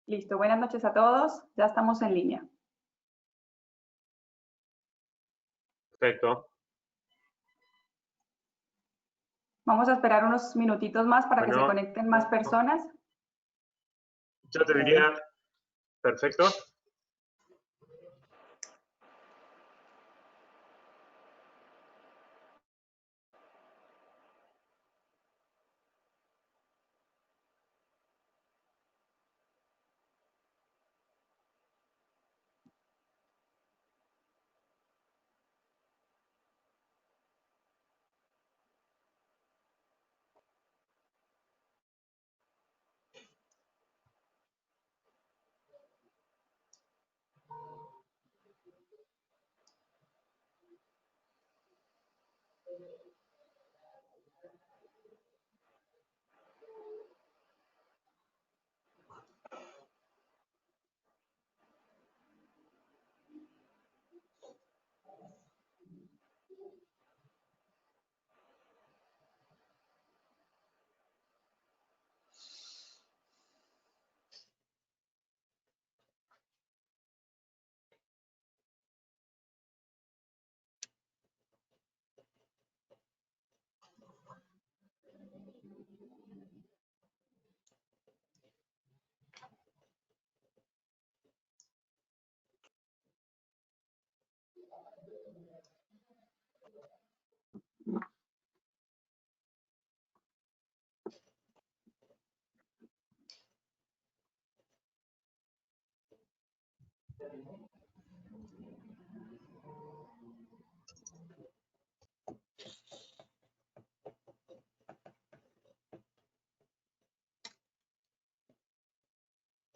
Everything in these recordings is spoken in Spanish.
Listo, buenas noches a todos. Ya estamos en línea. Perfecto. Vamos a esperar unos minutitos más para que se conecten más personas. Yo te diría, perfecto.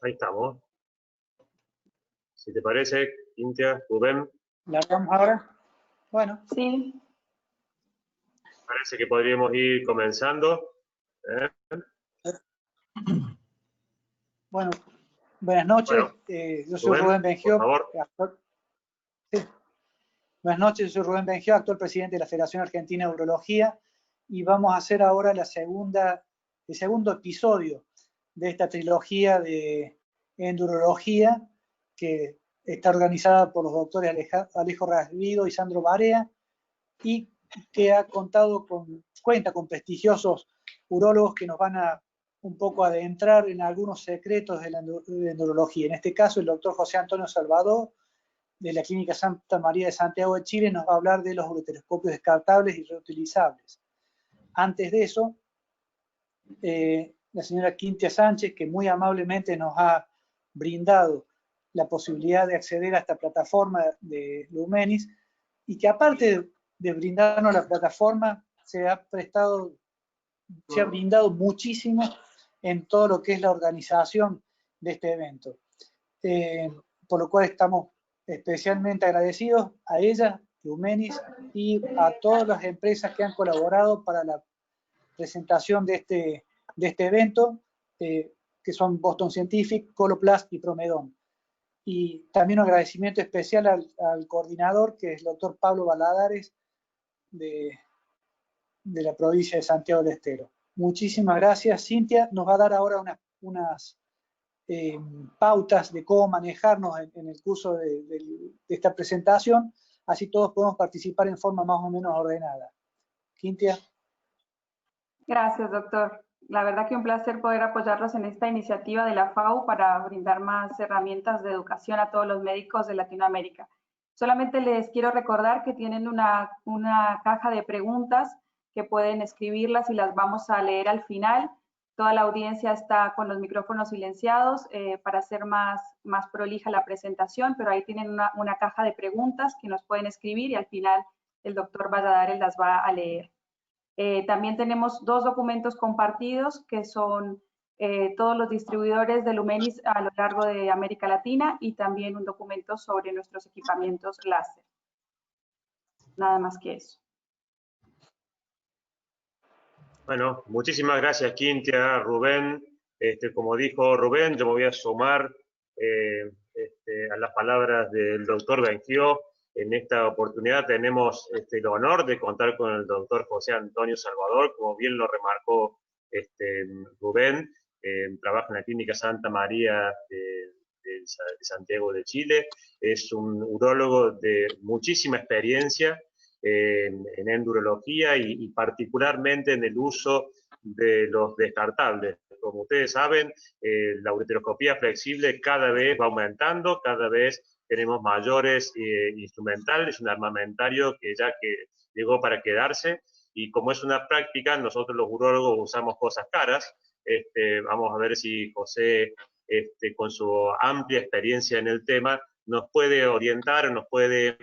Ahí estamos. Si te parece, Cintia, Rubén. ¿Largamos ahora? Bueno. Sí. Parece que podríamos ir comenzando. Bueno, buenas noches. Yo soy Rubén Bengió. Por favor. Sí. Buenas noches, yo soy Rubén Bengió, actual presidente de la Federación Argentina de Urología, y vamos a hacer ahora el segundo episodio de esta trilogía de endurología que está organizada por los doctores Alejo Rasvido y Sandro Barea, y que cuenta con prestigiosos urólogos que nos van a un poco adentrar en algunos secretos de la endurología. En este caso, el doctor José Antonio Salvador, de la Clínica Santa María de Santiago de Chile, nos va a hablar de los ureteroscopios descartables y reutilizables. Antes de eso, la señora Quintia Sánchez, que muy amablemente nos ha brindado la posibilidad de acceder a esta plataforma de Lumenis, y que aparte de brindarnos la plataforma, se ha brindado muchísimo en todo lo que es la organización de este evento. Por lo cual estamos especialmente agradecidos a ella, Lumenis, y a todas las empresas que han colaborado para la presentación de este evento, que son Boston Scientific, Coloplast y Promedon. Y también un agradecimiento especial al coordinador, que es el doctor Pablo Valadares, de la provincia de Santiago del Estero. Muchísimas gracias. Cintia nos va a dar ahora unas pautas de cómo manejarnos en el curso de esta presentación, así todos podemos participar en forma más o menos ordenada. Cintia. Gracias, doctor. La verdad que un placer poder apoyarlos en esta iniciativa de la FAU para brindar más herramientas de educación a todos los médicos de Latinoamérica. Solamente les quiero recordar que tienen una caja de preguntas que pueden escribirlas y las vamos a leer al final. Toda la audiencia está con los micrófonos silenciados para hacer más prolija la presentación, pero ahí tienen una caja de preguntas que nos pueden escribir y al final el doctor Valladares las va a leer. También tenemos 2 documentos compartidos que son todos los distribuidores de Lumenis a lo largo de América Latina y también un documento sobre nuestros equipamientos láser. Nada más que eso. Bueno, muchísimas gracias, Quintia, Rubén. Como dijo Rubén, yo me voy a sumar a las palabras del doctor Bengió. En esta oportunidad tenemos el honor de contar con el doctor José Antonio Salvador, como bien lo remarcó Rubén, trabaja en la Clínica Santa María de Santiago de Chile. Es un urólogo de muchísima experiencia en endurología y particularmente en el uso de los descartables. Como ustedes saben, la ureteroscopía flexible cada vez va aumentando, cada vez tenemos mayores instrumentales, un armamentario que llegó para quedarse, y como es una práctica, nosotros los urólogos usamos cosas caras. Vamos a ver si José, con su amplia experiencia en el tema, nos puede orientar, nos puede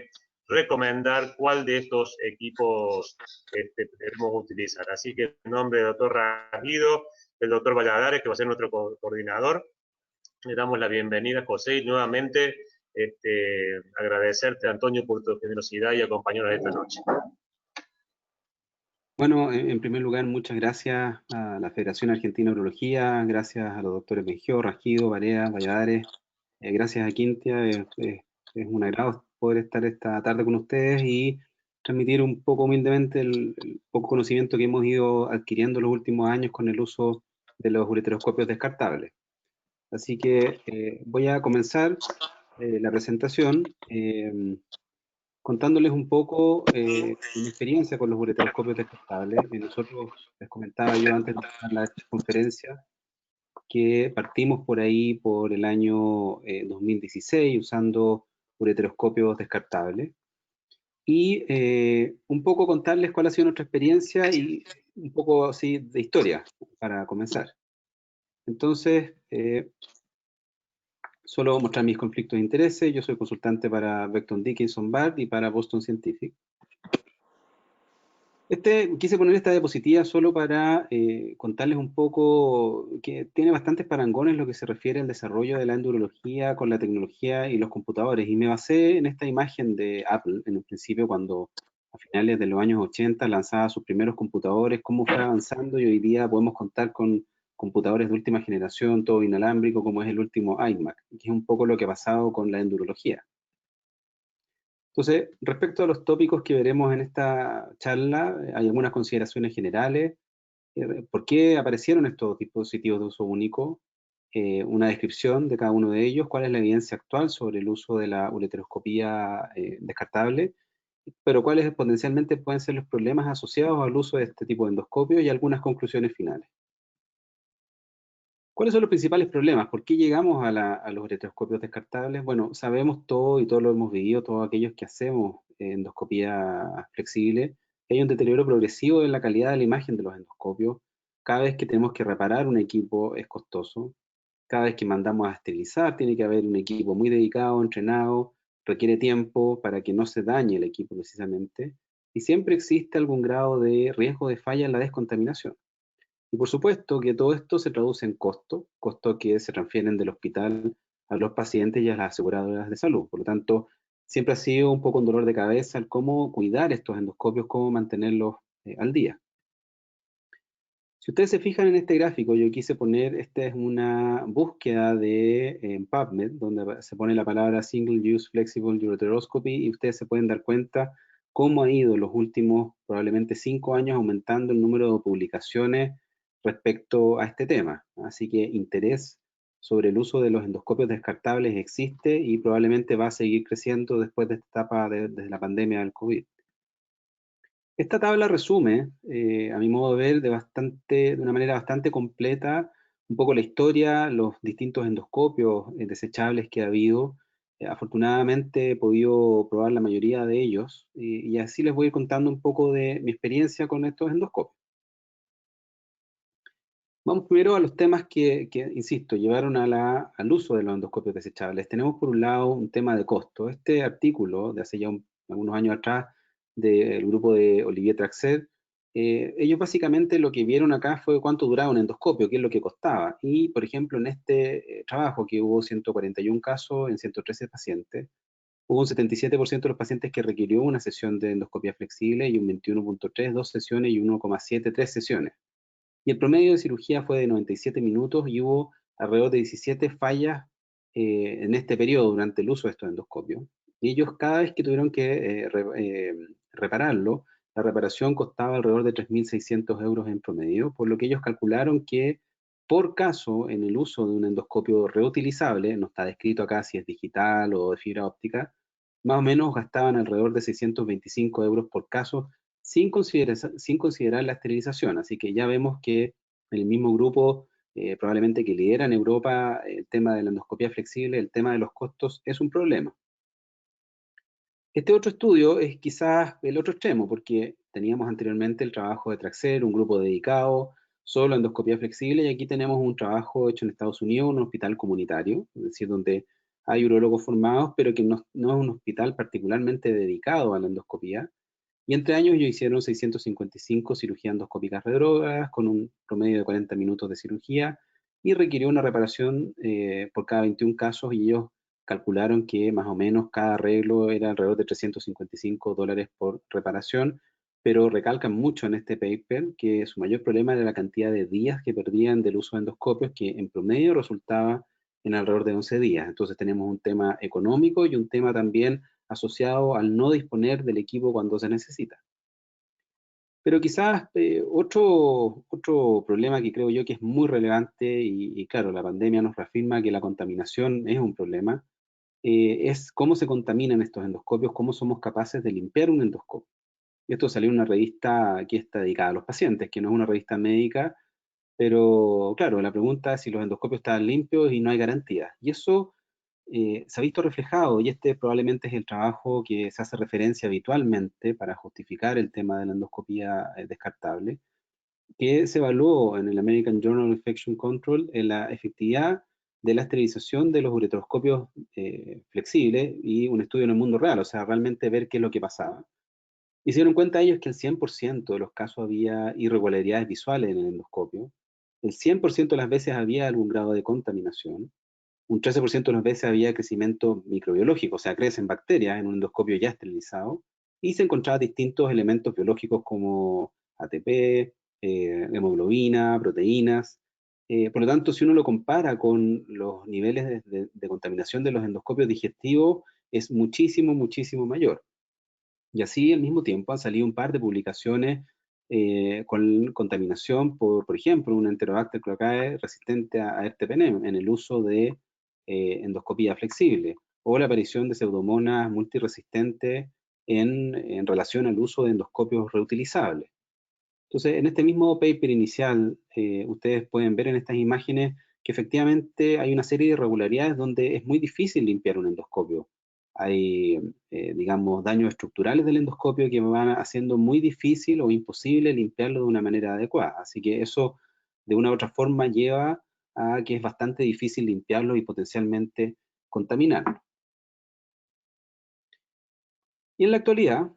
recomendar cuál de estos equipos debemos utilizar. Así que en nombre del doctor Rasguido, del doctor Valladares, que va a ser nuestro coordinador, le damos la bienvenida a José y nuevamente agradecerte, Antonio, por tu generosidad y acompañarnos esta noche. Bueno, en primer lugar, muchas gracias a la Federación Argentina de Urología, gracias a los doctores Benjó, Rasguido, Barea, Valladares, gracias a Quintia. Es un agrado poder estar esta tarde con ustedes y transmitir un poco humildemente el poco conocimiento que hemos ido adquiriendo en los últimos años con el uso de los ureteroscopios descartables. Así que voy a comenzar la presentación contándoles un poco mi experiencia con los ureteroscopios descartables. Nosotros, les comentaba yo antes de empezar la conferencia, que partimos por ahí por el año 2016 usando ureteroscopios descartables. Y un poco contarles cuál ha sido nuestra experiencia y un poco así de historia para comenzar. Entonces, solo mostrar mis conflictos de intereses. Yo soy consultante para Becton Dickinson Bard y para Boston Scientific. Quise poner esta diapositiva solo para contarles un poco que tiene bastantes parangones lo que se refiere al desarrollo de la endurología con la tecnología y los computadores. Y me basé en esta imagen de Apple, en un principio, cuando a finales de los años 80 lanzaba sus primeros computadores, cómo fue avanzando, y hoy día podemos contar con computadores de última generación, todo inalámbrico, como es el último iMac, que es un poco lo que ha pasado con la endurología. Entonces, respecto a los tópicos que veremos en esta charla, hay algunas consideraciones generales. ¿Por qué aparecieron estos dispositivos de uso único? Una descripción de cada uno de ellos, cuál es la evidencia actual sobre el uso de la ureteroscopía descartable, pero cuáles potencialmente pueden ser los problemas asociados al uso de este tipo de endoscopio, y algunas conclusiones finales. ¿Cuáles son los principales problemas? ¿Por qué llegamos a los ureteroscopios descartables? Bueno, sabemos todo y todo lo hemos vivido, todos aquellos que hacemos endoscopía flexible, que hay un deterioro progresivo en la calidad de la imagen de los endoscopios. Cada vez que tenemos que reparar un equipo es costoso. Cada vez que mandamos a esterilizar tiene que haber un equipo muy dedicado, entrenado, requiere tiempo para que no se dañe el equipo precisamente. Y siempre existe algún grado de riesgo de falla en la descontaminación. Y por supuesto que todo esto se traduce en costos que se transfieren del hospital a los pacientes y a las aseguradoras de salud. Por lo tanto, siempre ha sido un poco un dolor de cabeza el cómo cuidar estos endoscopios, cómo mantenerlos al día. Si ustedes se fijan en este gráfico, yo quise poner, esta es una búsqueda de PubMed, donde se pone la palabra Single Use Flexible Ureteroscopy, y ustedes se pueden dar cuenta cómo ha ido en los últimos probablemente 5 años aumentando el número de publicaciones respecto a este tema. Así que interés sobre el uso de los endoscopios descartables existe y probablemente va a seguir creciendo después de esta etapa de la pandemia del COVID. Esta tabla resume, a mi modo de ver, de una manera bastante completa, un poco la historia, los distintos endoscopios desechables que ha habido. Afortunadamente he podido probar la mayoría de ellos, y así les voy a ir contando un poco de mi experiencia con estos endoscopios. Vamos primero a los temas que insisto, llevaron al uso de los endoscopios desechables. Tenemos por un lado un tema de costo. Este artículo de hace ya algunos años atrás del grupo de Olivier Traxer, ellos básicamente lo que vieron acá fue cuánto duraba un endoscopio, qué es lo que costaba. Y, por ejemplo, en este trabajo, que hubo 141 casos en 113 pacientes, hubo un 77% de los pacientes que requirió una sesión de endoscopia flexible y un 21.3, 2 sesiones, y 1.7, 3 sesiones. Y el promedio de cirugía fue de 97 minutos y hubo alrededor de 17 fallas en este periodo durante el uso de estos endoscopios. Y ellos, cada vez que tuvieron que repararlo, la reparación costaba alrededor de 3.600 euros en promedio, por lo que ellos calcularon que por caso en el uso de un endoscopio reutilizable, no está descrito acá si es digital o de fibra óptica, más o menos gastaban alrededor de 625 euros por caso, sin considerar la esterilización. Así que ya vemos que en el mismo grupo, probablemente que lidera en Europa el tema de la endoscopia flexible, el tema de los costos es un problema. Este otro estudio es quizás el otro extremo, porque teníamos anteriormente el trabajo de Traxer, un grupo dedicado solo a endoscopia flexible, y aquí tenemos un trabajo hecho en Estados Unidos, un hospital comunitario, es decir, donde hay urólogos formados, pero que no es un hospital particularmente dedicado a la endoscopía. Y entre años ellos hicieron 655 cirugías endoscópicas retrógradas, con un promedio de 40 minutos de cirugía, y requirió una reparación por cada 21 casos, y ellos calcularon que más o menos cada arreglo era alrededor de $355 por reparación, pero recalcan mucho en este paper que su mayor problema era la cantidad de días que perdían del uso de endoscopios, que en promedio resultaba en alrededor de 11 días. Entonces tenemos un tema económico y un tema también asociado al no disponer del equipo cuando se necesita. Pero quizás otro problema que creo yo que es muy relevante, y claro, la pandemia nos reafirma que la contaminación es un problema, es cómo se contaminan estos endoscopios, cómo somos capaces de limpiar un endoscopio. Y esto salió en una revista que está dedicada a los pacientes, que no es una revista médica, pero claro, la pregunta es si los endoscopios están limpios y no hay garantías. Y eso se ha visto reflejado, y este probablemente es el trabajo que se hace referencia habitualmente para justificar el tema de la endoscopía descartable, que se evaluó en el American Journal of Infection Control en la efectividad de la esterilización de los ureteroscopios flexibles, y un estudio en el mundo real, o sea, realmente ver qué es lo que pasaba. Y se dieron cuenta ellos que el 100% de los casos había irregularidades visuales en el endoscopio, el 100% de las veces había algún grado de contaminación, un 13% de las veces había crecimiento microbiológico, o sea, crecen bacterias en un endoscopio ya esterilizado, y se encontraban distintos elementos biológicos como ATP, hemoglobina, proteínas. Por lo tanto, si uno lo compara con los niveles de contaminación de los endoscopios digestivos, es muchísimo, muchísimo mayor. Y así, al mismo tiempo, han salido un par de publicaciones con contaminación por ejemplo, un Enterobacter cloacae resistente a ertapenem en el uso de endoscopía flexible, o la aparición de pseudomonas multiresistentes en relación al uso de endoscopios reutilizables. Entonces, en este mismo paper inicial, ustedes pueden ver en estas imágenes que efectivamente hay una serie de irregularidades donde es muy difícil limpiar un endoscopio. Hay, digamos, daños estructurales del endoscopio que van haciendo muy difícil o imposible limpiarlo de una manera adecuada. Así que eso, de una u otra forma, lleva a que es bastante difícil limpiarlo y potencialmente contaminarlo. Y en la actualidad,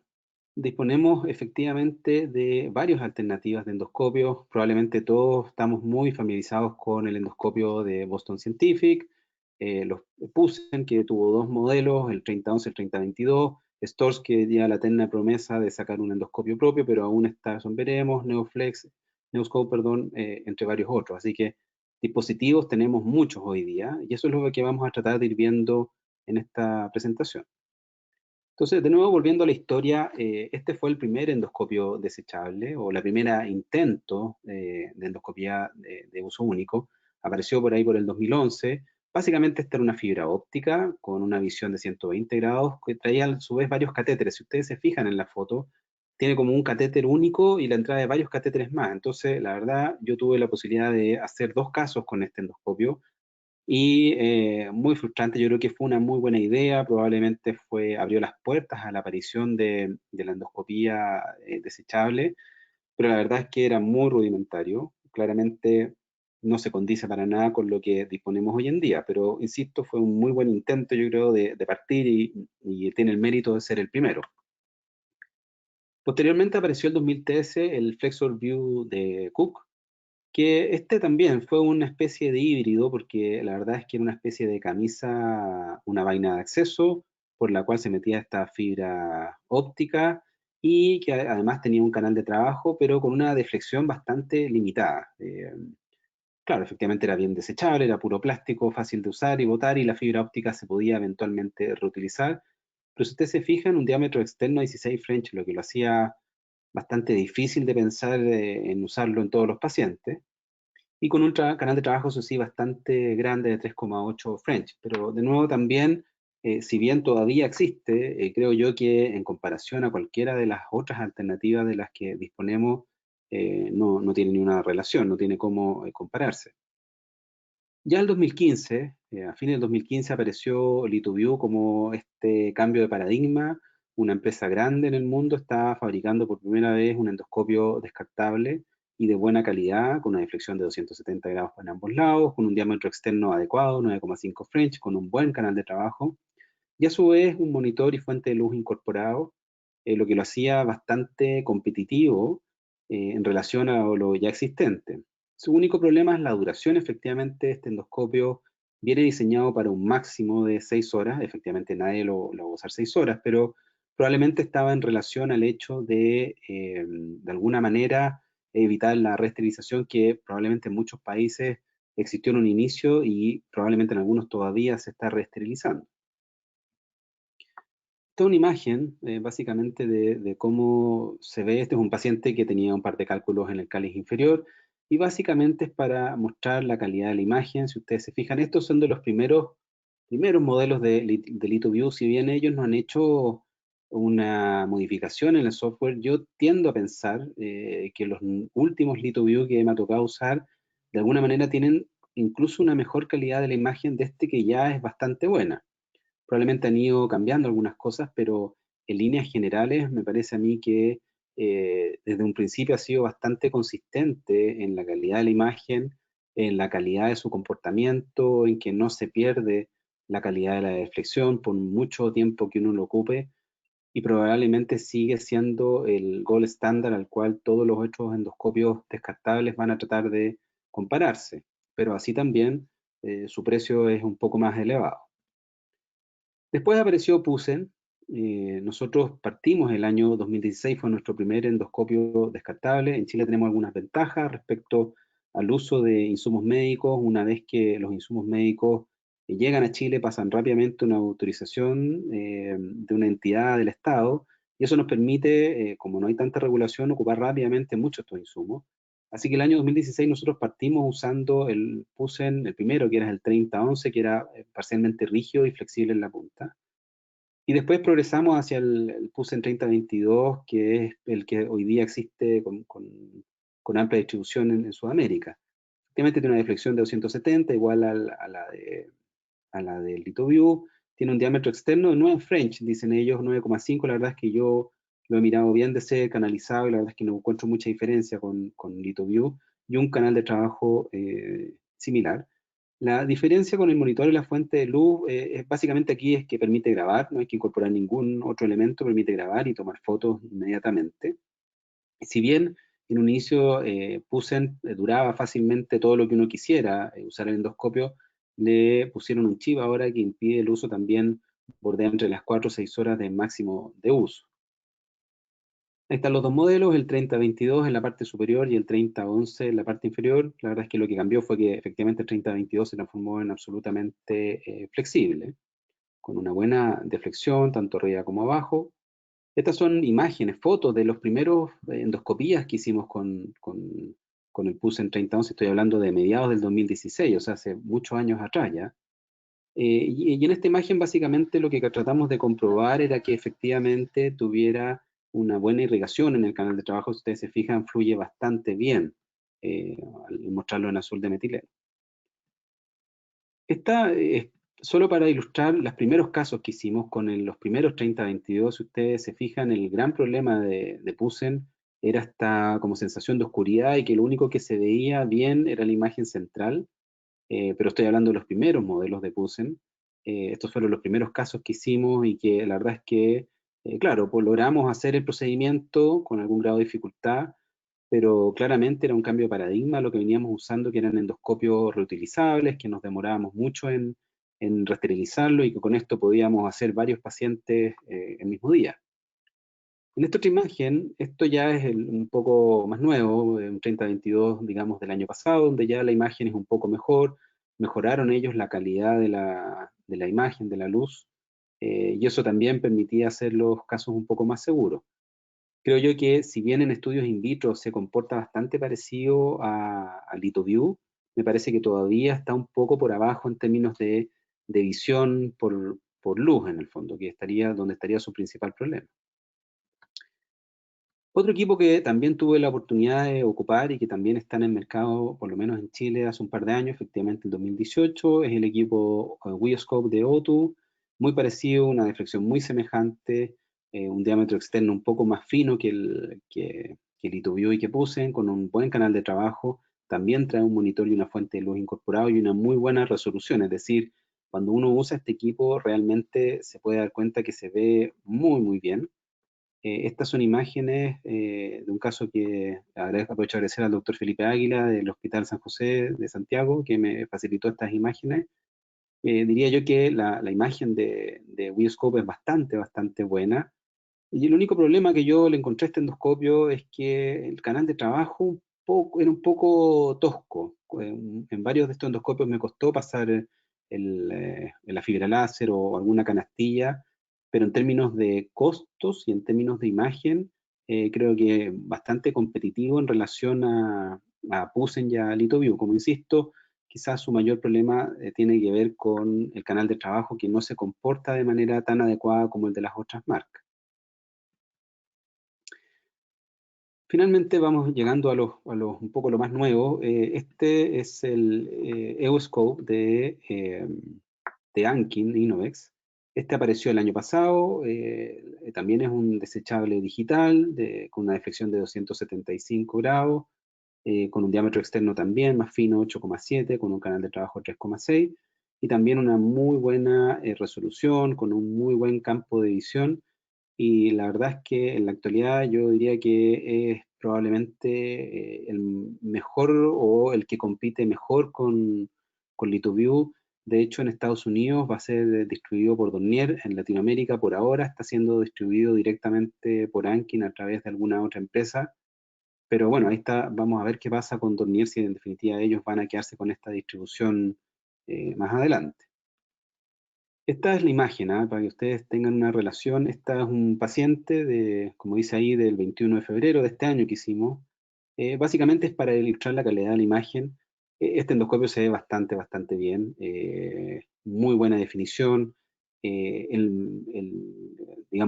disponemos efectivamente de varias alternativas de endoscopios. Probablemente todos estamos muy familiarizados con el endoscopio de Boston Scientific, los Pusen, que tuvo dos modelos, el 3011 y el 3022, Storz, que lleva la eterna promesa de sacar un endoscopio propio, pero aún está, eso veremos, Neoscope, perdón, entre varios otros. Así que dispositivos tenemos muchos hoy día, y eso es lo que vamos a tratar de ir viendo en esta presentación. Entonces, de nuevo, volviendo a la historia, este fue el primer endoscopio desechable, o la primera intento de endoscopía de uso único. Apareció por ahí por el 2011. Básicamente esta era una fibra óptica con una visión de 120 grados que traía a su vez varios catéteres. Si ustedes se fijan en la foto, tiene como un catéter único y la entrada de varios catéteres más. Entonces, la verdad, yo tuve la posibilidad de hacer 2 casos con este endoscopio, y muy frustrante. Yo creo que fue una muy buena idea, probablemente abrió las puertas a la aparición de la endoscopía desechable, pero la verdad es que era muy rudimentario, claramente no se condice para nada con lo que disponemos hoy en día, pero insisto, fue un muy buen intento, yo creo, de partir, y tiene el mérito de ser el primero. Posteriormente apareció el 2013 el Flexor View de Cook, que este también fue una especie de híbrido, porque la verdad es que era una especie de camisa, una vaina de acceso, por la cual se metía esta fibra óptica, y que además tenía un canal de trabajo, pero con una deflexión bastante limitada. Claro, efectivamente era bien desechable, era puro plástico, fácil de usar y botar, y la fibra óptica se podía eventualmente reutilizar, pero si usted se fija, en un diámetro externo de 16 French, lo que lo hacía bastante difícil de pensar en usarlo en todos los pacientes. y con un canal de trabajo, eso sí, bastante grande de 3,8 French. Pero de nuevo también, si bien todavía existe, creo yo que en comparación a cualquiera de las otras alternativas de las que disponemos, no tiene ni una relación, no tiene cómo compararse. Ya el 2015, a fines del 2015 apareció LithoView como este cambio de paradigma. Una empresa grande en el mundo está fabricando por primera vez un endoscopio descartable y de buena calidad, con una deflexión de 270 grados en ambos lados, con un diámetro externo adecuado, 9,5 French, con un buen canal de trabajo, y a su vez un monitor y fuente de luz incorporado, lo que lo hacía bastante competitivo en relación a lo ya existente. Su único problema es la duración. Efectivamente, este endoscopio viene diseñado para un máximo de 6 horas. Efectivamente, nadie lo va a usar 6 horas, pero probablemente estaba en relación al hecho de alguna manera, evitar la reesterilización que probablemente en muchos países existió en un inicio y probablemente en algunos todavía se está reesterilizando. Esta es una imagen, básicamente, de cómo se ve. Este es un paciente que tenía un par de cálculos en el cáliz inferior, y básicamente es para mostrar la calidad de la imagen. Si ustedes se fijan, estos son de los primeros modelos de LithoView. Si bien ellos no han hecho una modificación en el software, yo tiendo a pensar que los últimos LithoView que me ha tocado usar, de alguna manera tienen incluso una mejor calidad de la imagen de este, que ya es bastante buena. Probablemente han ido cambiando algunas cosas, pero en líneas generales me parece a mí que desde un principio ha sido bastante consistente en la calidad de la imagen, en la calidad de su comportamiento, en que no se pierde la calidad de la deflexión por mucho tiempo que uno lo ocupe, y probablemente sigue siendo el gold estándar al cual todos los otros endoscopios descartables van a tratar de compararse, pero así también su precio es un poco más elevado. Después apareció Pusen. Nosotros partimos el año 2016, fue nuestro primer endoscopio descartable. En Chile tenemos algunas ventajas respecto al uso de insumos médicos. Una vez que los insumos médicos llegan a Chile, pasan rápidamente una autorización de una entidad del Estado, y eso nos permite, como no hay tanta regulación, ocupar rápidamente muchos de estos insumos. Así que el año 2016 nosotros partimos usando el Pusen, el primero, que era el 3011, que era parcialmente rígido y flexible en la punta. Y después progresamos hacia el Pusen 3022, que es el que hoy día existe con amplia distribución en Sudamérica. Efectivamente tiene una deflexión de 270, igual a la del LithoView. Tiene un diámetro externo de 9 French, dicen ellos, 9,5. La verdad es que yo lo he mirado bien de ser canalizado, y la verdad es que no encuentro mucha diferencia con LithoView, y un canal de trabajo similar. La diferencia con el monitor y la fuente de luz básicamente aquí es que permite grabar, no hay que incorporar ningún otro elemento, permite grabar y tomar fotos inmediatamente. Si bien en un inicio Pusen duraba fácilmente todo lo que uno quisiera usar el endoscopio, le pusieron un chip ahora que impide el uso, también bordea entre las 4 o 6 horas de máximo de uso. Ahí están los dos modelos, el 3022 en la parte superior y el 3011 en la parte inferior. La verdad es que lo que cambió fue que efectivamente el 3022 se transformó en absolutamente flexible, con una buena deflexión tanto arriba como abajo. Estas son imágenes, fotos de los primeros endoscopías que hicimos con el Pusen 3011. Estoy hablando de mediados del 2016, o sea, hace muchos años atrás ya. Y en esta imagen básicamente lo que tratamos de comprobar era que efectivamente tuviera una buena irrigación en el canal de trabajo. Si ustedes se fijan, fluye bastante bien al mostrarlo en azul de metileno. Esta es solo para ilustrar los primeros casos que hicimos con los primeros 3022. Si ustedes se fijan, el gran problema de Pusen era esta como sensación de oscuridad, y que lo único que se veía bien era la imagen central. Pero estoy hablando de los primeros modelos de Pusen. Estos fueron los primeros casos que hicimos, y que la verdad es que, claro, pues logramos hacer el procedimiento con algún grado de dificultad, pero claramente era un cambio de paradigma lo que veníamos usando, que eran endoscopios reutilizables, que nos demorábamos mucho en reesterilizarlo, y que con esto podíamos hacer varios pacientes el mismo día. En esta otra imagen, esto ya es un poco más nuevo, un 3022, digamos, del año pasado, donde ya la imagen es un poco mejor. Mejoraron ellos la calidad de la imagen, de la luz, y eso también permitía hacer los casos un poco más seguros. Creo yo que si bien en estudios in vitro se comporta bastante parecido a LithoView, me parece que todavía está un poco por abajo en términos de visión por luz, en el fondo, que estaría donde estaría su principal problema. Otro equipo que también tuve la oportunidad de ocupar y que también está en el mercado, por lo menos en Chile, hace un par de años, efectivamente en 2018, es el equipo Wioscope de O2, muy parecido, una deflexión muy semejante, un diámetro externo un poco más fino que el LitoView y que Pusen, con un buen canal de trabajo, también trae un monitor y una fuente de luz incorporado y una muy buena resolución, es decir, cuando uno usa este equipo realmente se puede dar cuenta que se ve muy, muy bien. Estas son imágenes de un caso que aprovecho de agradecer al doctor Felipe Águila del Hospital San José de Santiago, que me facilitó estas imágenes. Diría yo que la imagen de Wioscope es bastante buena. Y el único problema que yo le encontré a este endoscopio es que el canal de trabajo era un poco tosco. En varios de estos endoscopios me costó pasar la fibra láser o alguna canastilla, pero en términos de costos y en términos de imagen, creo que bastante competitivo en relación a Pusen y a LitoView. Como insisto, quizás su mayor problema tiene que ver con el canal de trabajo que no se comporta de manera tan adecuada como el de las otras marcas. Finalmente vamos llegando a los un poco lo más nuevo. Este es el EOScope de Ankin, Innovex. Este apareció el año pasado, también es un desechable digital con una deflexión de 275 grados, con un diámetro externo también más fino, 8,7, con un canal de trabajo 3,6, y también una muy buena resolución, con un muy buen campo de visión. Y la verdad es que en la actualidad yo diría que es probablemente el mejor o el que compite mejor con LitoView. De hecho, en Estados Unidos va a ser distribuido por Dornier, en Latinoamérica por ahora está siendo distribuido directamente por Ankin a través de alguna otra empresa. Pero bueno, ahí está, vamos a ver qué pasa con Dornier, si en definitiva ellos van a quedarse con esta distribución más adelante. Esta es la imagen, para que ustedes tengan una relación. Esta es un paciente, como dice ahí, del 21 de febrero de este año que hicimos. Básicamente es para ilustrar la calidad de la imagen. Este endoscopio se ve bastante bien. Muy buena definición. Digamos,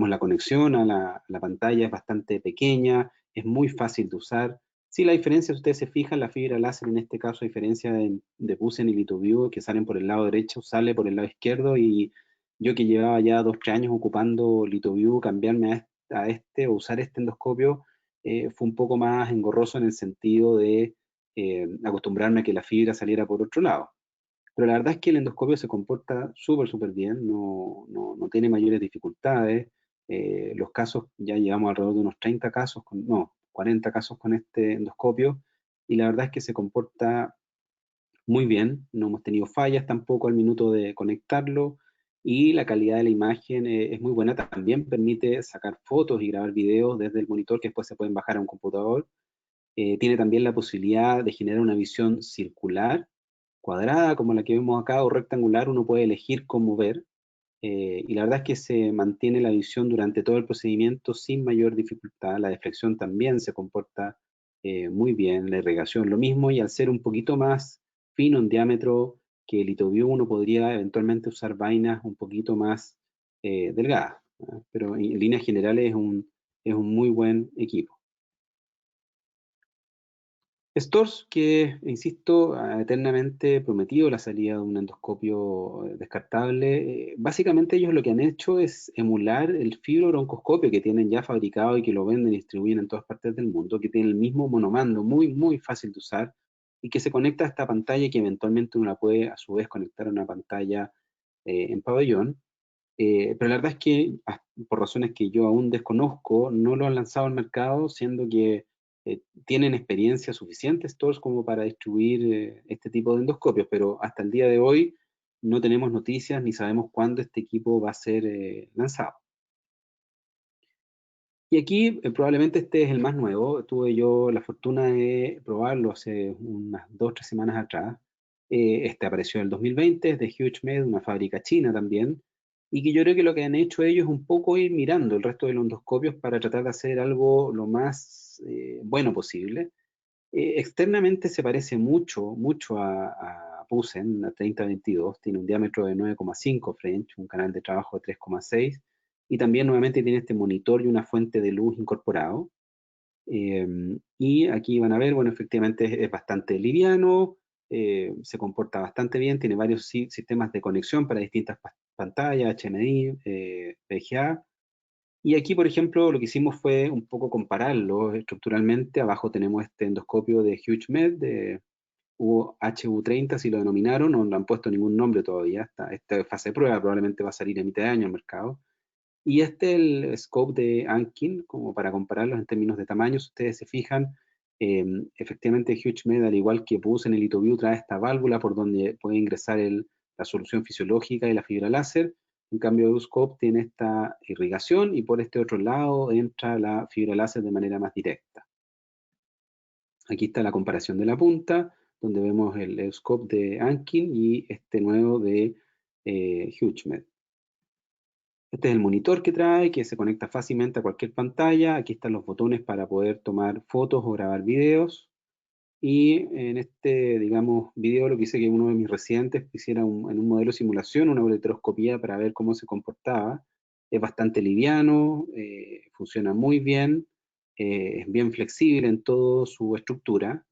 la conexión a la pantalla es bastante pequeña, es muy fácil de usar. Sí, la diferencia, si ustedes se fijan, la fibra láser en este caso, a diferencia de Pusen y LitoView, que salen por el lado derecho, sale por el lado izquierdo, y yo que llevaba ya 2-3 años ocupando LitoView, cambiarme a este o usar este endoscopio fue un poco más engorroso en el sentido de acostumbrarme a que la fibra saliera por otro lado. Pero la verdad es que el endoscopio se comporta súper bien, no tiene mayores dificultades. Los casos, ya llevamos alrededor de unos 30 casos, 40 casos con este endoscopio, y la verdad es que se comporta muy bien, no hemos tenido fallas tampoco al minuto de conectarlo, y la calidad de la imagen es muy buena, también permite sacar fotos y grabar videos desde el monitor que después se pueden bajar a un computador. Tiene también la posibilidad de generar una visión circular, cuadrada como la que vemos acá, o rectangular, uno puede elegir cómo ver, y la verdad es que se mantiene la visión durante todo el procedimiento sin mayor dificultad. La deflexión también se comporta muy bien, la irrigación lo mismo, y al ser un poquito más fino en diámetro que el LitoView, uno podría eventualmente usar vainas un poquito más delgadas, ¿no? Pero en líneas generales es un muy buen equipo. Storz, que, insisto, ha eternamente prometido la salida de un endoscopio descartable. Básicamente ellos lo que han hecho es emular el fibrobroncoscopio que tienen ya fabricado y que lo venden y distribuyen en todas partes del mundo, que tiene el mismo monomando, muy fácil de usar, y que se conecta a esta pantalla y que eventualmente uno la puede a su vez conectar a una pantalla en pabellón. Pero la verdad es que, por razones que yo aún desconozco, no lo han lanzado al mercado, siendo que tienen experiencia suficiente Storz como para distribuir este tipo de endoscopios, pero hasta el día de hoy no tenemos noticias ni sabemos cuándo este equipo va a ser lanzado. Y aquí probablemente este es el más nuevo. Tuve yo la fortuna de probarlo hace unas 2-3 semanas atrás. Este apareció en el 2020, es de HugeMed, una fábrica china también, y que yo creo que lo que han hecho ellos es un poco ir mirando el resto de los endoscopios para tratar de hacer algo lo más bueno posible. Externamente se parece mucho a Pusen, a 3022, tiene un diámetro de 9,5 French, un canal de trabajo de 3,6, y también nuevamente tiene este monitor y una fuente de luz incorporado. Y aquí van a ver, bueno, efectivamente es bastante liviano, se comporta bastante bien, tiene varios sistemas de conexión para distintas pantallas, HMI, VGA. Y aquí, por ejemplo, lo que hicimos fue un poco compararlo estructuralmente. Abajo tenemos este endoscopio de HugeMed, de HU30, si lo denominaron, no le han puesto ningún nombre todavía. Esta fase de prueba probablemente va a salir a mitad de año al mercado. Y este es el scope de Ankin, como para compararlos en términos de tamaño. Si ustedes se fijan, efectivamente HugeMed, al igual que puse en el LithoVue, trae esta válvula por donde puede ingresar la solución fisiológica y la fibra láser. En cambio, Euroscope tiene esta irrigación y por este otro lado entra la fibra láser de manera más directa. Aquí está la comparación de la punta, donde vemos el Euroscope de Ankin y este nuevo de HugeMed. Este es el monitor que trae, que se conecta fácilmente a cualquier pantalla. Aquí están los botones para poder tomar fotos o grabar videos. Y en este, digamos, video lo que hice que uno de mis residentes hiciera en un modelo de simulación una ureteroscopía para ver cómo se comportaba. Es bastante liviano, funciona muy bien, es bien flexible en toda su estructura.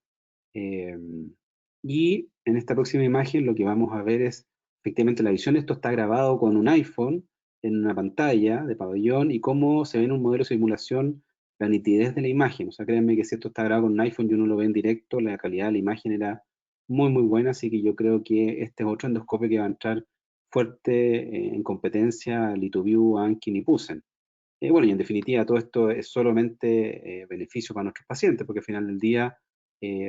Y en esta próxima imagen lo que vamos a ver es efectivamente la visión. Esto está grabado con un iPhone en una pantalla de pabellón y cómo se ve en un modelo de simulación la nitidez de la imagen. O sea, créanme que si esto está grabado con un iPhone y uno lo ve en directo, la calidad de la imagen era muy, muy buena. Así que yo creo que este es otro endoscopio que va a entrar fuerte en competencia LithoVue, Ankin y Pusen. Bueno, y en definitiva todo esto es solamente beneficio para nuestros pacientes, porque al final del día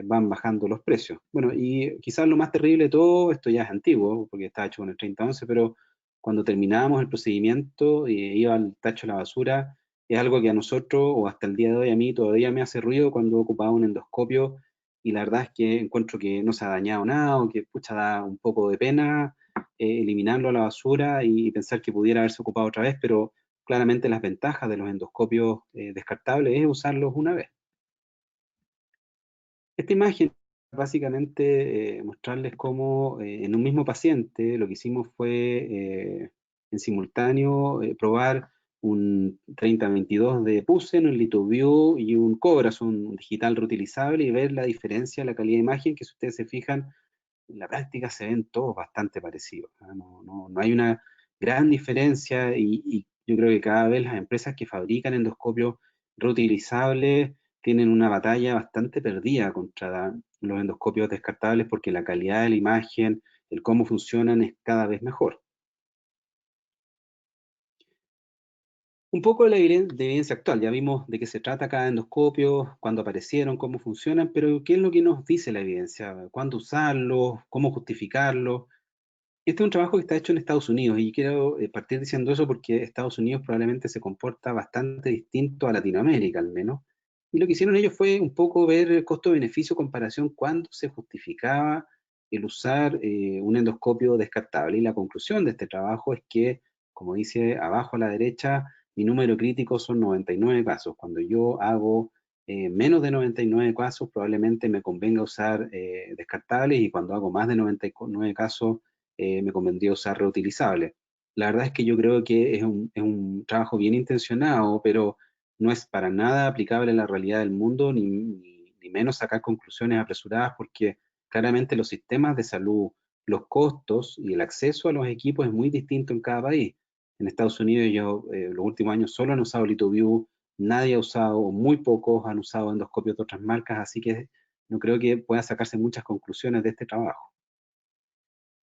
van bajando los precios. Bueno, y quizás lo más terrible de todo, esto ya es antiguo, porque está hecho con el 3011, pero cuando terminábamos el procedimiento y iba al tacho de la basura, es algo que a nosotros, o hasta el día de hoy a mí, todavía me hace ruido cuando ocupaba un endoscopio, y la verdad es que encuentro que no se ha dañado nada, o que pucha, da un poco de pena eliminarlo a la basura y pensar que pudiera haberse ocupado otra vez, pero claramente las ventajas de los endoscopios descartables es usarlos una vez. Esta imagen básicamente mostrarles cómo en un mismo paciente lo que hicimos fue en simultáneo probar un 3022 de Pusen, un LithoVue y un Cobras, un digital reutilizable, y ver la diferencia, la calidad de imagen, que si ustedes se fijan, en la práctica se ven todos bastante parecidos. No hay una gran diferencia y yo creo que cada vez las empresas que fabrican endoscopios reutilizables tienen una batalla bastante perdida contra los endoscopios descartables porque la calidad de la imagen, el cómo funcionan es cada vez mejor. Un poco de la evidencia actual, ya vimos de qué se trata cada endoscopio, cuándo aparecieron, cómo funcionan, pero ¿qué es lo que nos dice la evidencia? ¿Cuándo usarlo? ¿Cómo justificarlo? Este es un trabajo que está hecho en Estados Unidos y quiero partir diciendo eso porque Estados Unidos probablemente se comporta bastante distinto a Latinoamérica al menos. Y lo que hicieron ellos fue un poco ver el costo-beneficio comparación cuándo se justificaba el usar un endoscopio descartable. Y la conclusión de este trabajo es que, como dice abajo a la derecha, mi número crítico son 99 casos. Cuando yo hago menos de 99 casos, probablemente me convenga usar descartables, y cuando hago más de 99 casos, me convendría usar reutilizables. La verdad es que yo creo que es un trabajo bien intencionado, pero no es para nada aplicable a la realidad del mundo, ni menos sacar conclusiones apresuradas, porque claramente los sistemas de salud, los costos y el acceso a los equipos es muy distinto en cada país. En Estados Unidos, los últimos años solo han usado LithoVue, nadie ha usado, o muy pocos han usado endoscopios de otras marcas, así que no creo que pueda sacarse muchas conclusiones de este trabajo.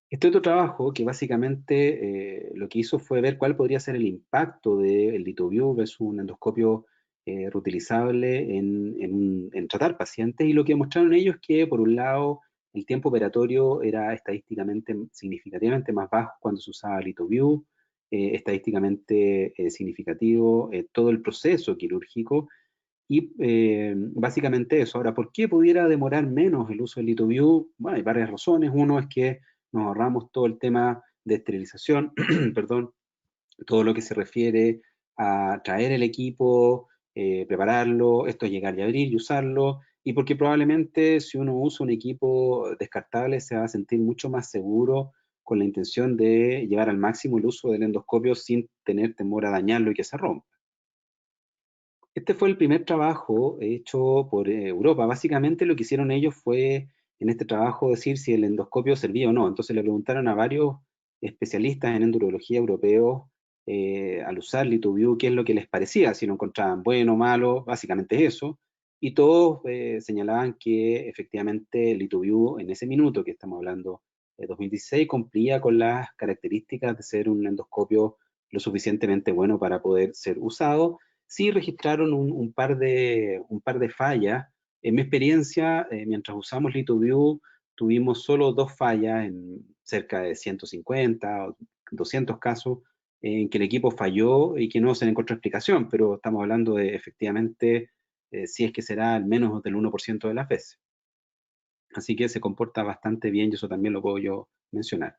Este otro trabajo, que básicamente lo que hizo fue ver cuál podría ser el impacto del LithoVue versus un endoscopio reutilizable en tratar pacientes, y lo que mostraron ellos es que, por un lado, el tiempo operatorio era estadísticamente significativamente más bajo cuando se usaba LithoVue, estadísticamente significativo todo el proceso quirúrgico, y básicamente eso. Ahora, ¿por qué pudiera demorar menos el uso del LithoVue? Bueno, hay varias razones. Uno es que nos ahorramos todo el tema de esterilización, perdón, todo lo que se refiere a traer el equipo, prepararlo, esto es llegar y abrir y usarlo. y porque probablemente si uno usa un equipo descartable se va a sentir mucho más seguro con la intención de llevar al máximo el uso del endoscopio sin tener temor a dañarlo y que se rompa. Este fue el primer trabajo hecho por Europa. Básicamente lo que hicieron ellos fue en este trabajo decir si el endoscopio servía o no. Entonces le preguntaron a varios especialistas en endurología europeos al usar LithoVue qué es lo que les parecía, si lo encontraban bueno o malo, básicamente eso. Y todos señalaban que efectivamente LithoVue en ese minuto que estamos hablando de 2016 cumplía con las características de ser un endoscopio lo suficientemente bueno para poder ser usado. Sí registraron un par de fallas. En mi experiencia, mientras usamos LithoVue, tuvimos solo 2 fallas en cerca de 150 o 200 casos en que el equipo falló y que no se le encontró explicación, pero estamos hablando de efectivamente, si es que será al menos del 1% de las veces. Así que se comporta bastante bien y eso también lo puedo yo mencionar.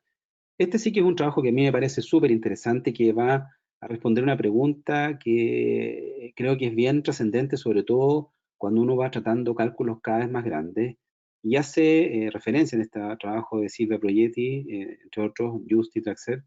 Este sí que es un trabajo que a mí me parece súper interesante, que va a responder una pregunta que creo que es bien trascendente, sobre todo cuando uno va tratando cálculos cada vez más grandes, y hace referencia en este trabajo de Silvia Proietti, entre otros, Just y Traxler,